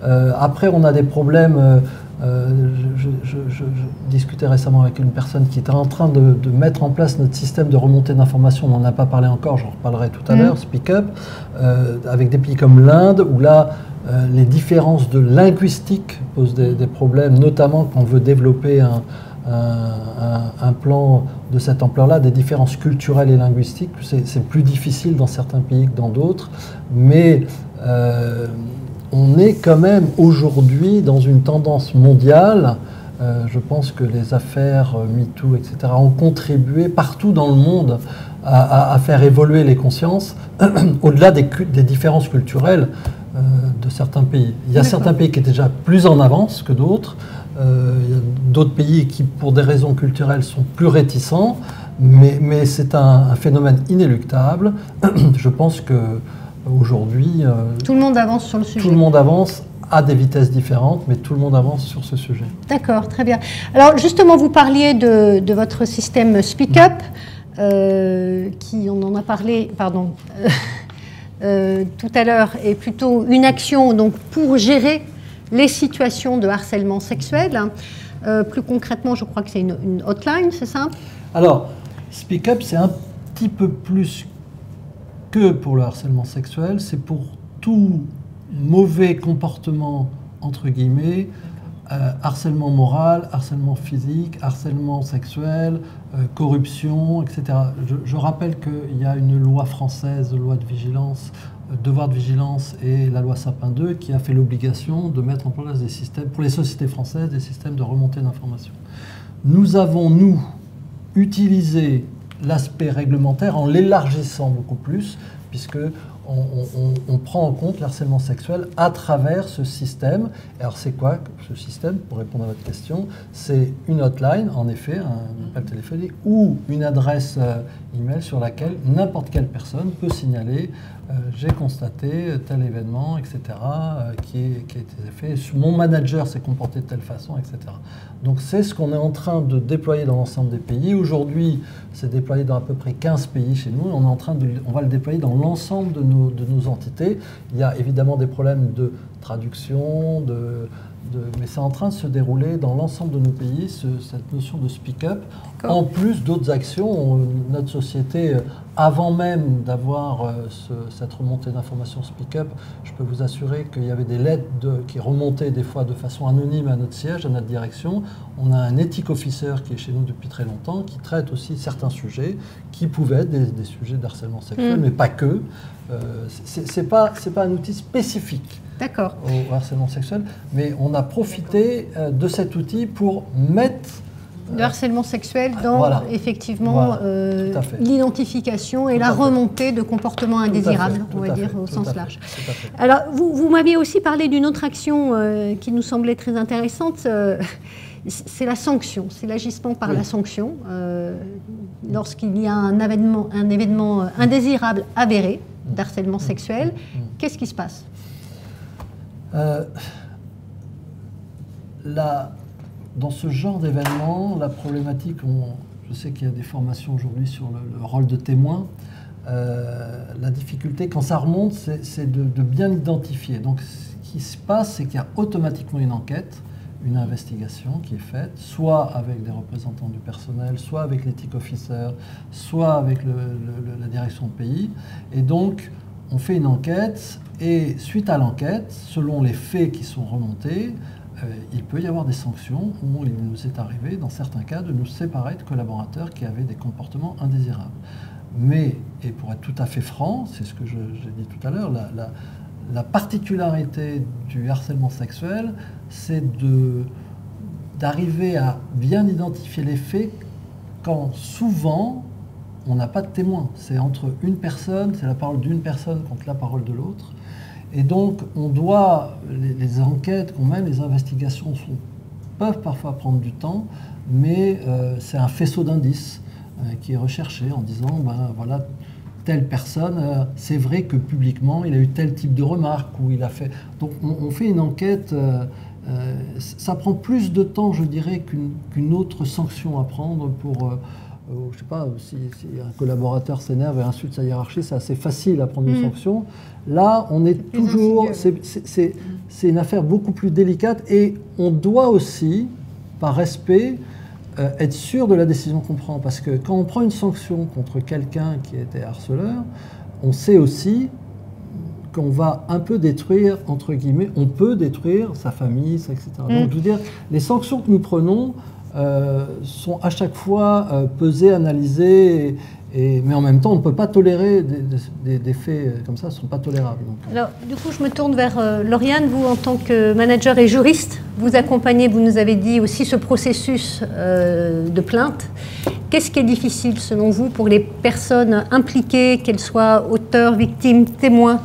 Après, on a des problèmes. Je discutais récemment avec une personne qui était en train de mettre en place notre système de remontée d'informations. On n'en a pas parlé encore, j'en reparlerai tout à l'heure, Speak Up, avec des pays comme l'Inde, où là, les différences de linguistique posent des problèmes, notamment quand on veut développer un plan de cette ampleur-là, des différences culturelles et linguistiques. C'est plus difficile dans certains pays que dans d'autres, mais on est quand même aujourd'hui dans une tendance mondiale. Je pense que les affaires MeToo, etc., ont contribué partout dans le monde à faire évoluer les consciences, au-delà des différences culturelles de certains pays. Il y a certains pays qui étaient déjà plus en avance que d'autres. Il y a d'autres pays qui, pour des raisons culturelles, sont plus réticents. Mais c'est un phénomène inéluctable. Je pense qu'aujourd'hui... tout le monde avance sur le sujet. Tout le monde avance à des vitesses différentes, mais tout le monde avance sur ce sujet. D'accord, très bien. Alors justement, vous parliez de votre système Speak Up, qui, on en a parlé, pardon... tout à l'heure, est plutôt une action donc, pour gérer les situations de harcèlement sexuel. Plus concrètement, je crois que c'est une hotline, c'est ça? Alors, Speak Up, c'est un petit peu plus que pour le harcèlement sexuel, c'est pour tout mauvais comportement, entre guillemets, harcèlement moral, harcèlement physique, harcèlement sexuel, corruption, etc. Je rappelle qu'il y a une loi française, loi de vigilance, devoir de vigilance et la loi Sapin 2 qui a fait l'obligation de mettre en place des systèmes, pour les sociétés françaises, des systèmes de remontée d'informations. Nous avons, nous, utilisé l'aspect réglementaire en l'élargissant beaucoup plus, puisque on prend en compte le harcèlement sexuel à travers ce système. Alors c'est quoi ce système? Pour répondre à votre question, c'est une hotline, en effet, un appel téléphonique, ou une adresse email sur laquelle n'importe quelle personne peut signaler j'ai constaté tel événement, etc., qui a été fait. Mon manager s'est comporté de telle façon, etc. Donc c'est ce qu'on est en train de déployer dans l'ensemble des pays. Aujourd'hui, c'est déployé dans à peu près 15 pays chez nous. On va le déployer dans l'ensemble de nos entités. Il y a évidemment des problèmes de traduction, mais c'est en train de se dérouler dans l'ensemble de nos pays, cette notion de speak-up, en plus d'autres actions. Notre société, avant même d'avoir cette remontée d'informations speak-up, je peux vous assurer qu'il y avait des lettres qui remontaient des fois de façon anonyme à notre siège, à notre direction. On a un ethic officer qui est chez nous depuis très longtemps, qui traite aussi certains sujets, qui pouvaient être des sujets de harcèlement sexuel, mais pas que. C'est pas un outil spécifique au harcèlement sexuel, mais on a profité de cet outil pour mettre le harcèlement sexuel dans effectivement l'identification et la remontée de comportements indésirables, on va dire au sens large. Alors, vous m'aviez aussi parlé d'une autre action qui nous semblait très intéressante, c'est la sanction, c'est l'agissement par la sanction. Lorsqu'il y a un événement indésirable avéré d'harcèlement sexuel, qu'est-ce qui se passe ? Dans ce genre d'événement, la problématique, je sais qu'il y a des formations aujourd'hui sur le rôle de témoin, la difficulté, quand ça remonte, c'est de bien identifier. Donc ce qui se passe, c'est qu'il y a automatiquement une enquête, une investigation qui est faite, soit avec des représentants du personnel, soit avec l'éthique officer, soit avec la direction de pays. Et donc, on fait une enquête, et suite à l'enquête, selon les faits qui sont remontés, il peut y avoir des sanctions où il nous est arrivé, dans certains cas, de nous séparer de collaborateurs qui avaient des comportements indésirables. Mais, et pour être tout à fait franc, c'est ce que j'ai dit tout à l'heure, la particularité du harcèlement sexuel, c'est d'arriver à bien identifier les faits quand souvent on n'a pas de témoin. C'est entre une personne, c'est la parole d'une personne contre la parole de l'autre. Et donc on doit, les enquêtes qu'on mène, les investigations peuvent parfois prendre du temps, mais c'est un faisceau d'indices qui est recherché en disant, voilà, telle personne, c'est vrai que publiquement, il a eu tel type de remarque, ou il a fait... Donc on fait une enquête, ça prend plus de temps, je dirais, qu'une autre sanction à prendre pour... je ne sais pas, si un collaborateur s'énerve et insulte sa hiérarchie, c'est assez facile à prendre une sanction. Là, on est toujours... C'est une affaire beaucoup plus délicate, et on doit aussi, par respect, être sûr de la décision qu'on prend. Parce que quand on prend une sanction contre quelqu'un qui était harceleur, on sait aussi qu'on va un peu détruire, entre guillemets, on peut détruire sa famille, etc. Donc, je veux dire, les sanctions que nous prenons sont à chaque fois pesées, analysées, mais en même temps, on ne peut pas tolérer des faits comme ça, ce ne sont pas tolérables. Donc. Alors, du coup, je me tourne vers Lauriane. Vous, en tant que manager et juriste, vous accompagnez, vous nous avez dit aussi, ce processus de plainte. Qu'est-ce qui est difficile, selon vous, pour les personnes impliquées, qu'elles soient auteurs, victimes, témoins,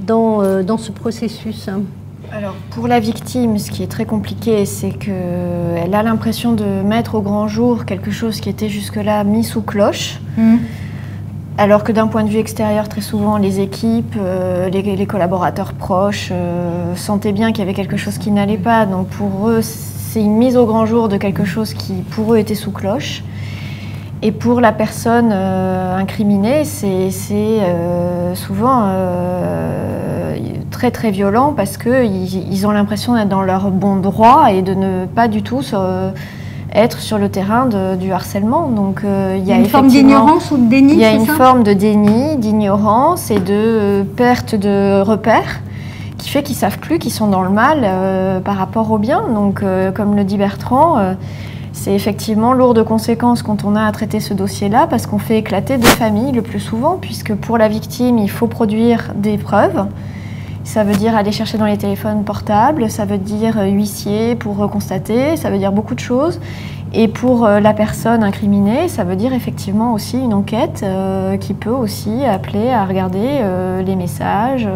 dans ce processus ? Alors, pour la victime, ce qui est très compliqué, c'est qu'elle a l'impression de mettre au grand jour quelque chose qui était jusque-là mis sous cloche. Alors que d'un point de vue extérieur, très souvent, les équipes, les collaborateurs proches sentaient bien qu'il y avait quelque chose qui n'allait pas. Donc pour eux, c'est une mise au grand jour de quelque chose qui, pour eux, était sous cloche. Et pour la personne incriminée, c'est souvent très très violent parce qu'ils ont l'impression d'être dans leur bon droit et de ne pas du tout être sur le terrain du harcèlement. Donc il y a une forme d'ignorance ou de déni. Il y a une forme de déni, d'ignorance et de perte de repères qui fait qu'ils ne savent plus qu'ils sont dans le mal par rapport au bien. Donc comme le dit Bertrand, c'est effectivement lourd de conséquences quand on a à traiter ce dossier-là parce qu'on fait éclater des familles le plus souvent, puisque pour la victime, il faut produire des preuves. Ça veut dire aller chercher dans les téléphones portables, ça veut dire huissier pour constater, ça veut dire beaucoup de choses. Et pour la personne incriminée, ça veut dire effectivement aussi une enquête qui peut aussi appeler à regarder les messages,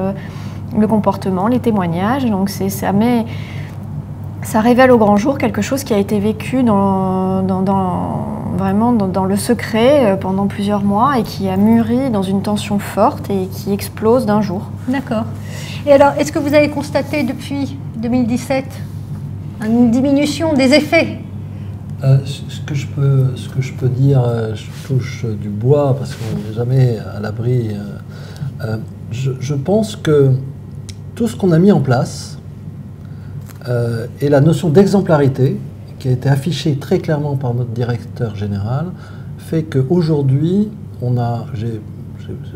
le comportement, les témoignages. Donc ça révèle au grand jour quelque chose qui a été vécu vraiment dans le secret pendant plusieurs mois et qui a mûri dans une tension forte et qui explose d'un jour. D'accord. Et alors, est-ce que vous avez constaté depuis 2017 une diminution des effets ? Ce que je peux dire, je touche du bois parce qu'on n'est jamais à l'abri. Je pense que tout ce qu'on a mis en place Et la notion d'exemplarité, qui a été affichée très clairement par notre directeur général, fait qu'aujourd'hui, on a,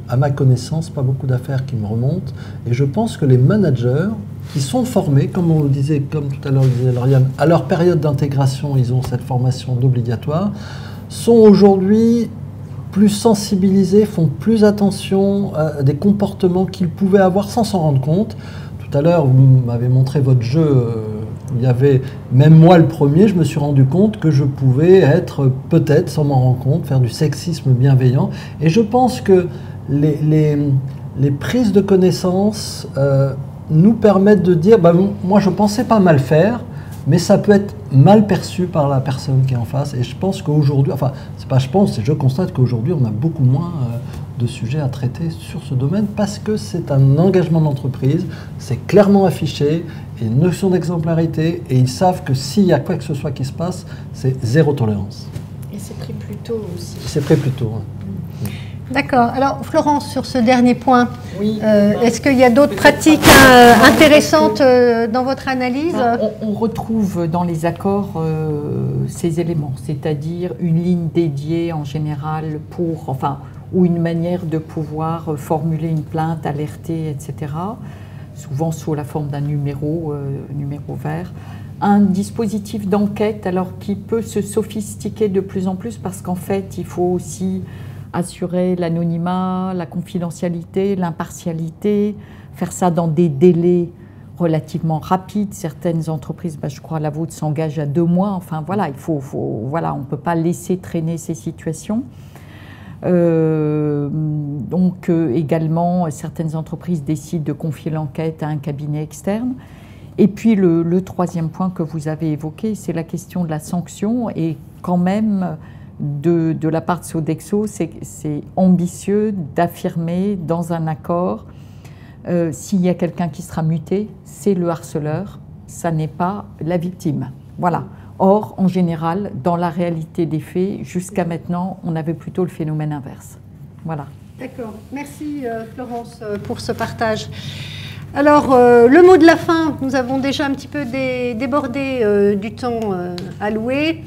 à ma connaissance, pas beaucoup d'affaires qui me remontent, et je pense que les managers qui sont formés, comme on le disait, comme tout à l'heure le disait Lauriane, à leur période d'intégration, ils ont cette formation d'obligatoire, sont aujourd'hui plus sensibilisés, font plus attention à des comportements qu'ils pouvaient avoir sans s'en rendre compte. Tout à l'heure, vous m'avez montré votre jeu, il y avait, même moi le premier, je me suis rendu compte que je pouvais être, peut-être, sans m'en rendre compte, faire du sexisme bienveillant. Et je pense que les prises de connaissance nous permettent de dire, moi je pensais pas mal faire, mais ça peut être mal perçu par la personne qui est en face. Et je pense qu'aujourd'hui, enfin, c'est pas je pense, c'est je constate qu'aujourd'hui, on a beaucoup moins de sujets à traiter sur ce domaine parce que c'est un engagement d'entreprise, c'est clairement affiché, et une notion d'exemplarité, et ils savent que s'il y a quoi que ce soit qui se passe, c'est zéro tolérance. Et c'est pris plus tôt aussi. C'est pris plus tôt. D'accord. Alors, Florence, sur ce dernier point, Oui, est-ce qu'il y a d'autres pratiques intéressantes dans votre analyse? On retrouve dans les accords ces éléments, c'est-à-dire une ligne dédiée en général pour, enfin, ou une manière de pouvoir formuler une plainte, alerter, etc., souvent sous la forme d'un numéro vert. Un dispositif d'enquête, alors qui peut se sophistiquer de plus en plus parce qu'en fait, il faut aussi assurer l'anonymat, la confidentialité, l'impartialité, faire ça dans des délais relativement rapides. Certaines entreprises, je crois la vôtre, s'engagent à 2 mois. Enfin voilà, voilà, on ne peut pas laisser traîner ces situations. Donc également, certaines entreprises décident de confier l'enquête à un cabinet externe. Et puis le troisième point que vous avez évoqué, c'est la question de la sanction. Et quand même, de la part de Sodexo, c'est ambitieux d'affirmer dans un accord s'il y a quelqu'un qui sera muté, c'est le harceleur, ça n'est pas la victime. Voilà. Or, en général, dans la réalité des faits, jusqu'à maintenant, on avait plutôt le phénomène inverse. Voilà. D'accord. Merci Florence pour ce partage. Alors, le mot de la fin, nous avons déjà un petit peu débordé du temps alloué.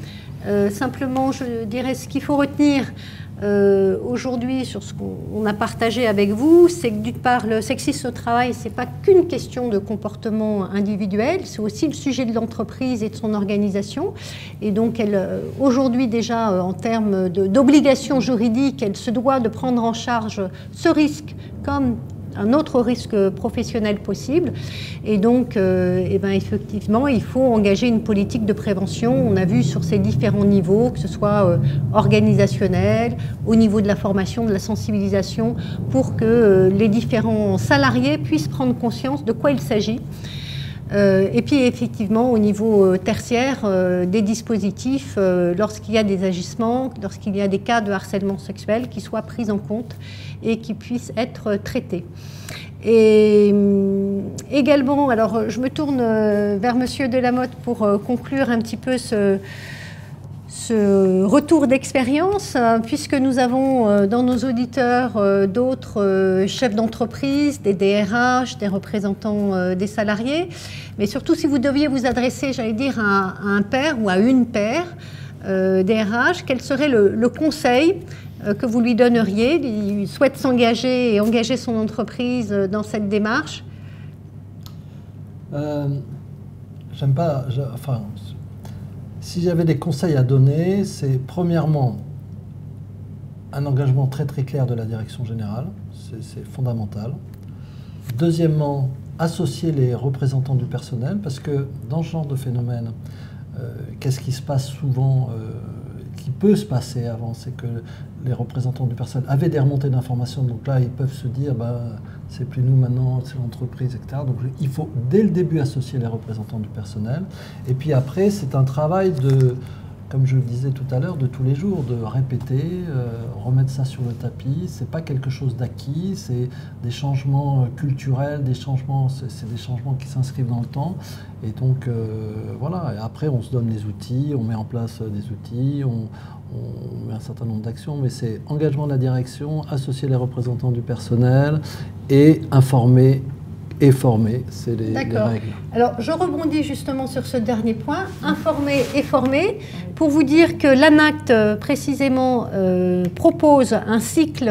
Simplement, je dirais ce qu'il faut retenir aujourd'hui sur ce qu'on a partagé avec vous, c'est que d'une part, le sexisme au travail, ce n'est pas qu'une question de comportement individuel, c'est aussi le sujet de l'entreprise et de son organisation. Et donc, aujourd'hui déjà, en termes d'obligations juridiques, elle se doit de prendre en charge ce risque comme un autre risque professionnel possible. Et donc, effectivement, il faut engager une politique de prévention. On a vu sur ces différents niveaux, que ce soit organisationnel, au niveau de la formation, de la sensibilisation, pour que les différents salariés puissent prendre conscience de quoi il s'agit. Et puis effectivement au niveau tertiaire, des dispositifs lorsqu'il y a des agissements, lorsqu'il y a des cas de harcèlement sexuel qui soient pris en compte et qui puissent être traités. Et également, alors je me tourne vers Monsieur Delamotte pour conclure un petit peu ce retour d'expérience, puisque nous avons dans nos auditeurs d'autres chefs d'entreprise, des DRH, des représentants des salariés, mais surtout si vous deviez vous adresser, j'allais dire, à un pair ou à une paire DRH, quel serait le conseil que vous lui donneriez? Il souhaite s'engager et engager son entreprise dans cette démarche. J'aime pas... Si j'avais des conseils à donner, c'est premièrement un engagement très très clair de la direction générale, c'est fondamental. Deuxièmement, associer les représentants du personnel, parce que dans ce genre de phénomène, qu'est-ce qui se passe souvent, qui peut se passer avant, c'est que les représentants du personnel avaient des remontées d'informations, donc là ils peuvent se dire, c'est plus nous maintenant, c'est l'entreprise, etc. Donc il faut dès le début associer les représentants du personnel. Et puis après, c'est un travail de, comme je le disais tout à l'heure, de tous les jours, de répéter, remettre ça sur le tapis. C'est pas quelque chose d'acquis, c'est des changements culturels, c'est des changements qui s'inscrivent dans le temps. Et donc voilà, et après on se donne les outils, on met en place des outils, on met un certain nombre d'actions, mais c'est engagement de la direction, associer les représentants du personnel et informer et former, c'est les règles. Alors, je rebondis justement sur ce dernier point, informer et former, pour vous dire que l'ANACT, précisément, propose un cycle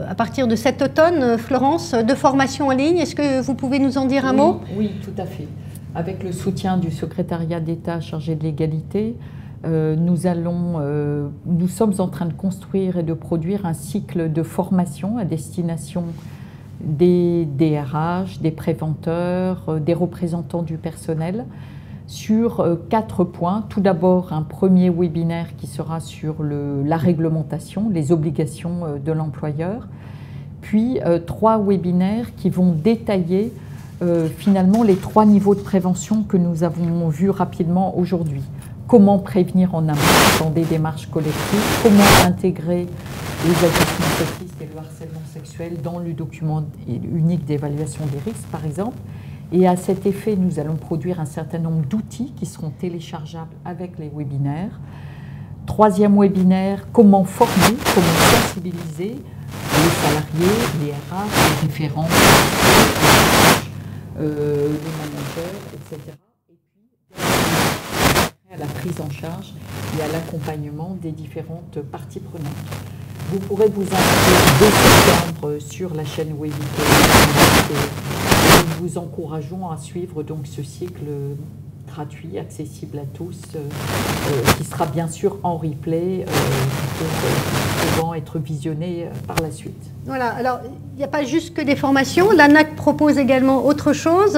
à partir de cet automne, Florence, de formation en ligne. Est-ce que vous pouvez nous en dire un mot? Oui, tout à fait. Avec le soutien du secrétariat d'État chargé de l'égalité, nous sommes en train de construire et de produire un cycle de formation à destination des DRH, des préventeurs, des représentants du personnel sur 4 points. Tout d'abord, un premier webinaire qui sera sur la réglementation, les obligations de l'employeur, puis 3 webinaires qui vont détailler finalement les 3 niveaux de prévention que nous avons vus rapidement aujourd'hui. Comment prévenir en amont dans des démarches collectives, comment intégrer les agissements sexistes et le harcèlement sexuel dans le document unique d'évaluation des risques, par exemple. Et à cet effet, nous allons produire un certain nombre d'outils qui seront téléchargeables avec les webinaires. 3e webinaire, comment former, comment sensibiliser les salariés, les RH, les référents, les managers, etc. À la prise en charge et à l'accompagnement des différentes parties prenantes. Vous pourrez vous inscrire dès septembre sur la chaîne Webité. Nous vous encourageons à suivre donc ce cycle gratuit, accessible à tous, qui sera bien sûr en replay pour pouvant être visionné par la suite. Voilà, alors il n'y a pas juste que des formations, l'ANACT propose également autre chose.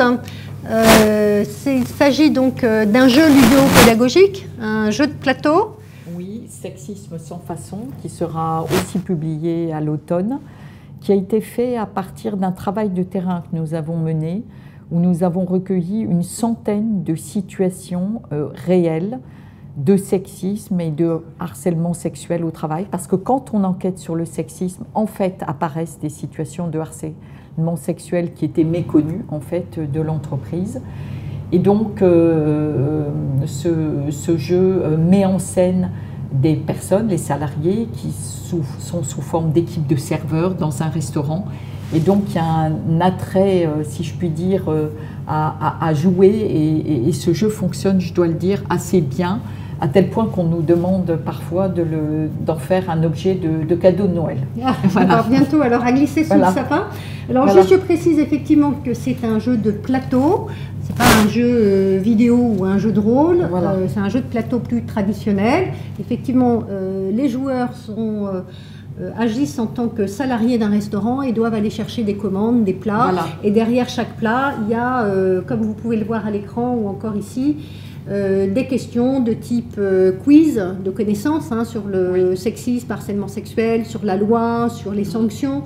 Il s'agit donc d'un jeu ludopédagogique, un jeu de plateau. Oui, Sexisme sans façon, qui sera aussi publié à l'automne, qui a été fait à partir d'un travail de terrain que nous avons mené, où nous avons recueilli une centaine de situations réelles de sexisme et de harcèlement sexuel au travail, parce que quand on enquête sur le sexisme, en fait, apparaissent des situations de harcèlement sexuel qui étaient méconnues, en fait, de l'entreprise. Et donc, ce jeu met en scène des personnes, les salariés, qui sont sous forme d'équipe de serveurs dans un restaurant. Et donc, il y a un attrait, si je puis dire, à jouer. Et ce jeu fonctionne, je dois le dire, assez bien, à tel point qu'on nous demande parfois d'en faire un objet de cadeau de Noël. Ah, voilà. Bientôt, alors, à glisser sous le sapin. Alors, juste, je précise effectivement que c'est un jeu de plateau. C'est pas un jeu vidéo ou un jeu de rôle. Voilà. C'est un jeu de plateau plus traditionnel. Effectivement, les joueurs agissent en tant que salariés d'un restaurant et doivent aller chercher des commandes, des plats. Voilà. Et derrière chaque plat, il y a, comme vous pouvez le voir à l'écran ou encore ici, des questions de type quiz, de connaissances sur le sexisme, harcèlement sexuel, sur la loi, sur les sanctions,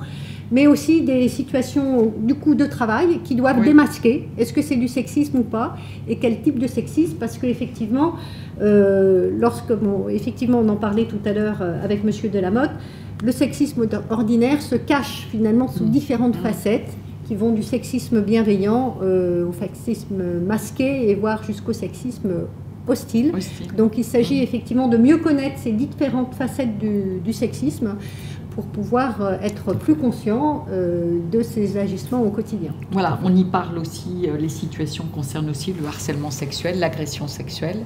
mais aussi des situations du coup de travail qui doivent démasquer est-ce que c'est du sexisme ou pas et quel type de sexisme, parce qu'effectivement, effectivement on en parlait tout à l'heure avec Monsieur Delamotte, le sexisme ordinaire se cache finalement sous différentes facettes qui vont du sexisme bienveillant au sexisme masqué et voire jusqu'au sexisme hostile. Donc il s'agit effectivement de mieux connaître ces différentes facettes du sexisme pour pouvoir être plus conscient de ces agissements au quotidien. Voilà, on y parle aussi, les situations concernent aussi le harcèlement sexuel, l'agression sexuelle,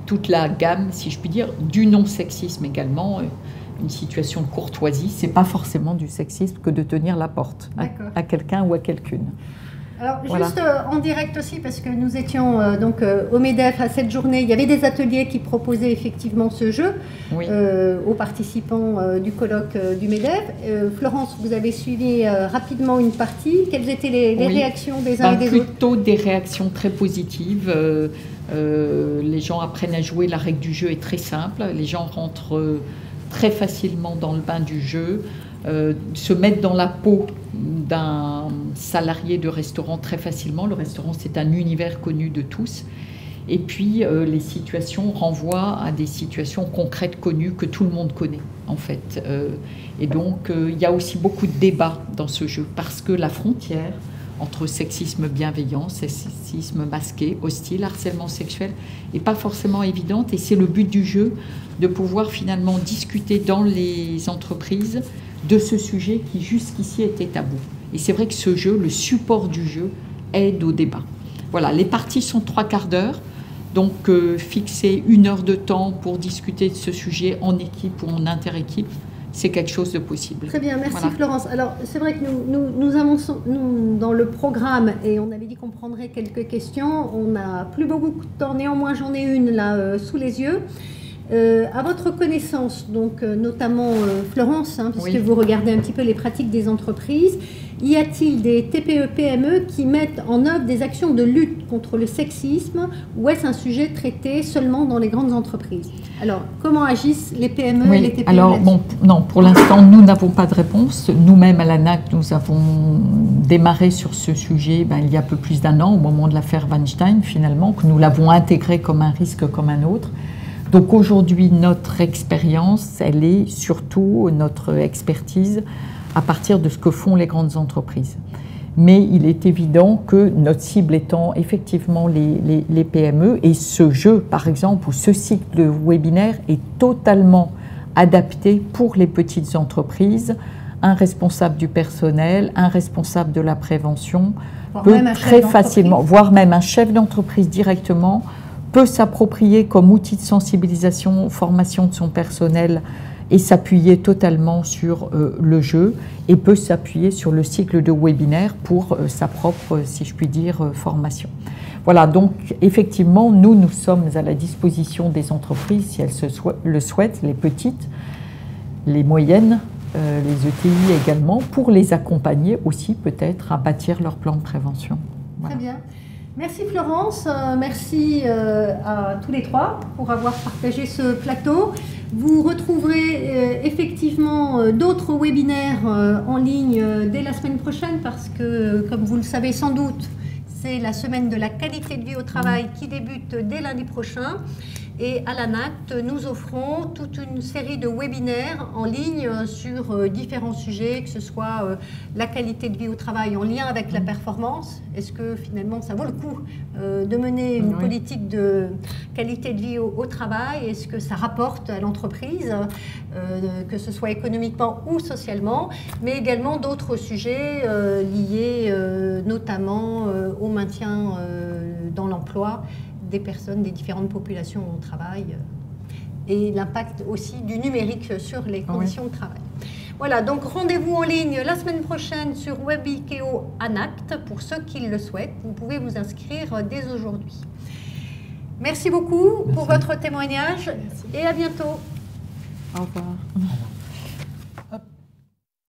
toute la gamme, si je puis dire, du non-sexisme également. Une situation de courtoisie, c'est pas forcément du sexisme que de tenir la porte à quelqu'un ou à quelqu'une. Alors, juste en direct aussi, parce que nous étions donc au MEDEF à cette journée, il y avait des ateliers qui proposaient effectivement ce jeu aux participants du colloque du MEDEF. Florence, vous avez suivi rapidement une partie. Quelles étaient les réactions des uns et des autres? Plutôt des réactions très positives. Les gens apprennent à jouer. La règle du jeu est très simple. Les gens rentrent très facilement dans le bain du jeu. Se mettre dans la peau d'un salarié de restaurant très facilement. Le restaurant, c'est un univers connu de tous. Et puis, les situations renvoient à des situations concrètes connues que tout le monde connaît, en fait. Et donc, il y a aussi beaucoup de débats dans ce jeu, parce que la frontière entre sexisme bienveillant, sexisme masqué, hostile, harcèlement sexuel, n'est pas forcément évidente. Et c'est le but du jeu, de pouvoir finalement discuter dans les entreprises de ce sujet qui jusqu'ici était tabou. Et c'est vrai que ce jeu, le support du jeu, aide au débat. Voilà, les parties sont 3/4 d'heure, donc fixer 1 heure de temps pour discuter de ce sujet en équipe ou en interéquipe, c'est quelque chose de possible. Très bien, merci voilà. Florence. Alors, c'est vrai que nous avançons dans le programme et on avait dit qu'on prendrait quelques questions. On n'a plus beaucoup de temps, néanmoins j'en ai une là sous les yeux. À votre connaissance, donc notamment Florence, hein, puisque vous regardez un petit peu les pratiques des entreprises, y a-t-il des TPE-PME qui mettent en œuvre des actions de lutte contre le sexisme ou est-ce un sujet traité seulement dans les grandes entreprises? Alors, comment agissent les PME et les TPE? Alors, bon, non, pour l'instant, nous n'avons pas de réponse. Nous-mêmes, à l'ANAC, nous avons démarré sur ce sujet il y a un peu plus d'1 an, au moment de l'affaire Weinstein, finalement, que nous l'avons intégré comme un risque comme un autre. Donc aujourd'hui, notre expérience, elle est surtout notre expertise à partir de ce que font les grandes entreprises. Mais il est évident que notre cible étant effectivement les PME, et ce jeu, par exemple, ou ce cycle de webinaire est totalement adapté pour les petites entreprises, un responsable du personnel, un responsable de la prévention, peut très facilement, voire même un chef d'entreprise directement, peut s'approprier comme outil de sensibilisation, formation de son personnel et s'appuyer totalement sur le jeu et peut s'appuyer sur le cycle de webinaire pour sa propre, si je puis dire, formation. Voilà, donc effectivement, nous sommes à la disposition des entreprises, si elles le souhaitent, les petites, les moyennes, les ETI également, pour les accompagner aussi peut-être à bâtir leur plan de prévention. Voilà. Très bien. Merci Florence, merci à tous les trois pour avoir partagé ce plateau. Vous retrouverez effectivement d'autres webinaires en ligne dès la semaine prochaine parce que, comme vous le savez sans doute, c'est la semaine de la qualité de vie au travail qui débute dès lundi prochain. Et à l'ANACT, nous offrons toute une série de webinaires en ligne sur différents sujets, que ce soit la qualité de vie au travail en lien avec la performance. Est-ce que finalement ça vaut le coup de mener une politique de qualité de vie au travail? Est-ce que ça rapporte à l'entreprise, que ce soit économiquement ou socialement? Mais également d'autres sujets liés notamment au maintien dans l'emploi des personnes, des différentes populations au travail et l'impact aussi du numérique sur les conditions de travail. Voilà, donc rendez-vous en ligne la semaine prochaine sur Webikeo ANACT pour ceux qui le souhaitent. Vous pouvez vous inscrire dès aujourd'hui. Merci beaucoup pour votre témoignage et à bientôt. Au revoir.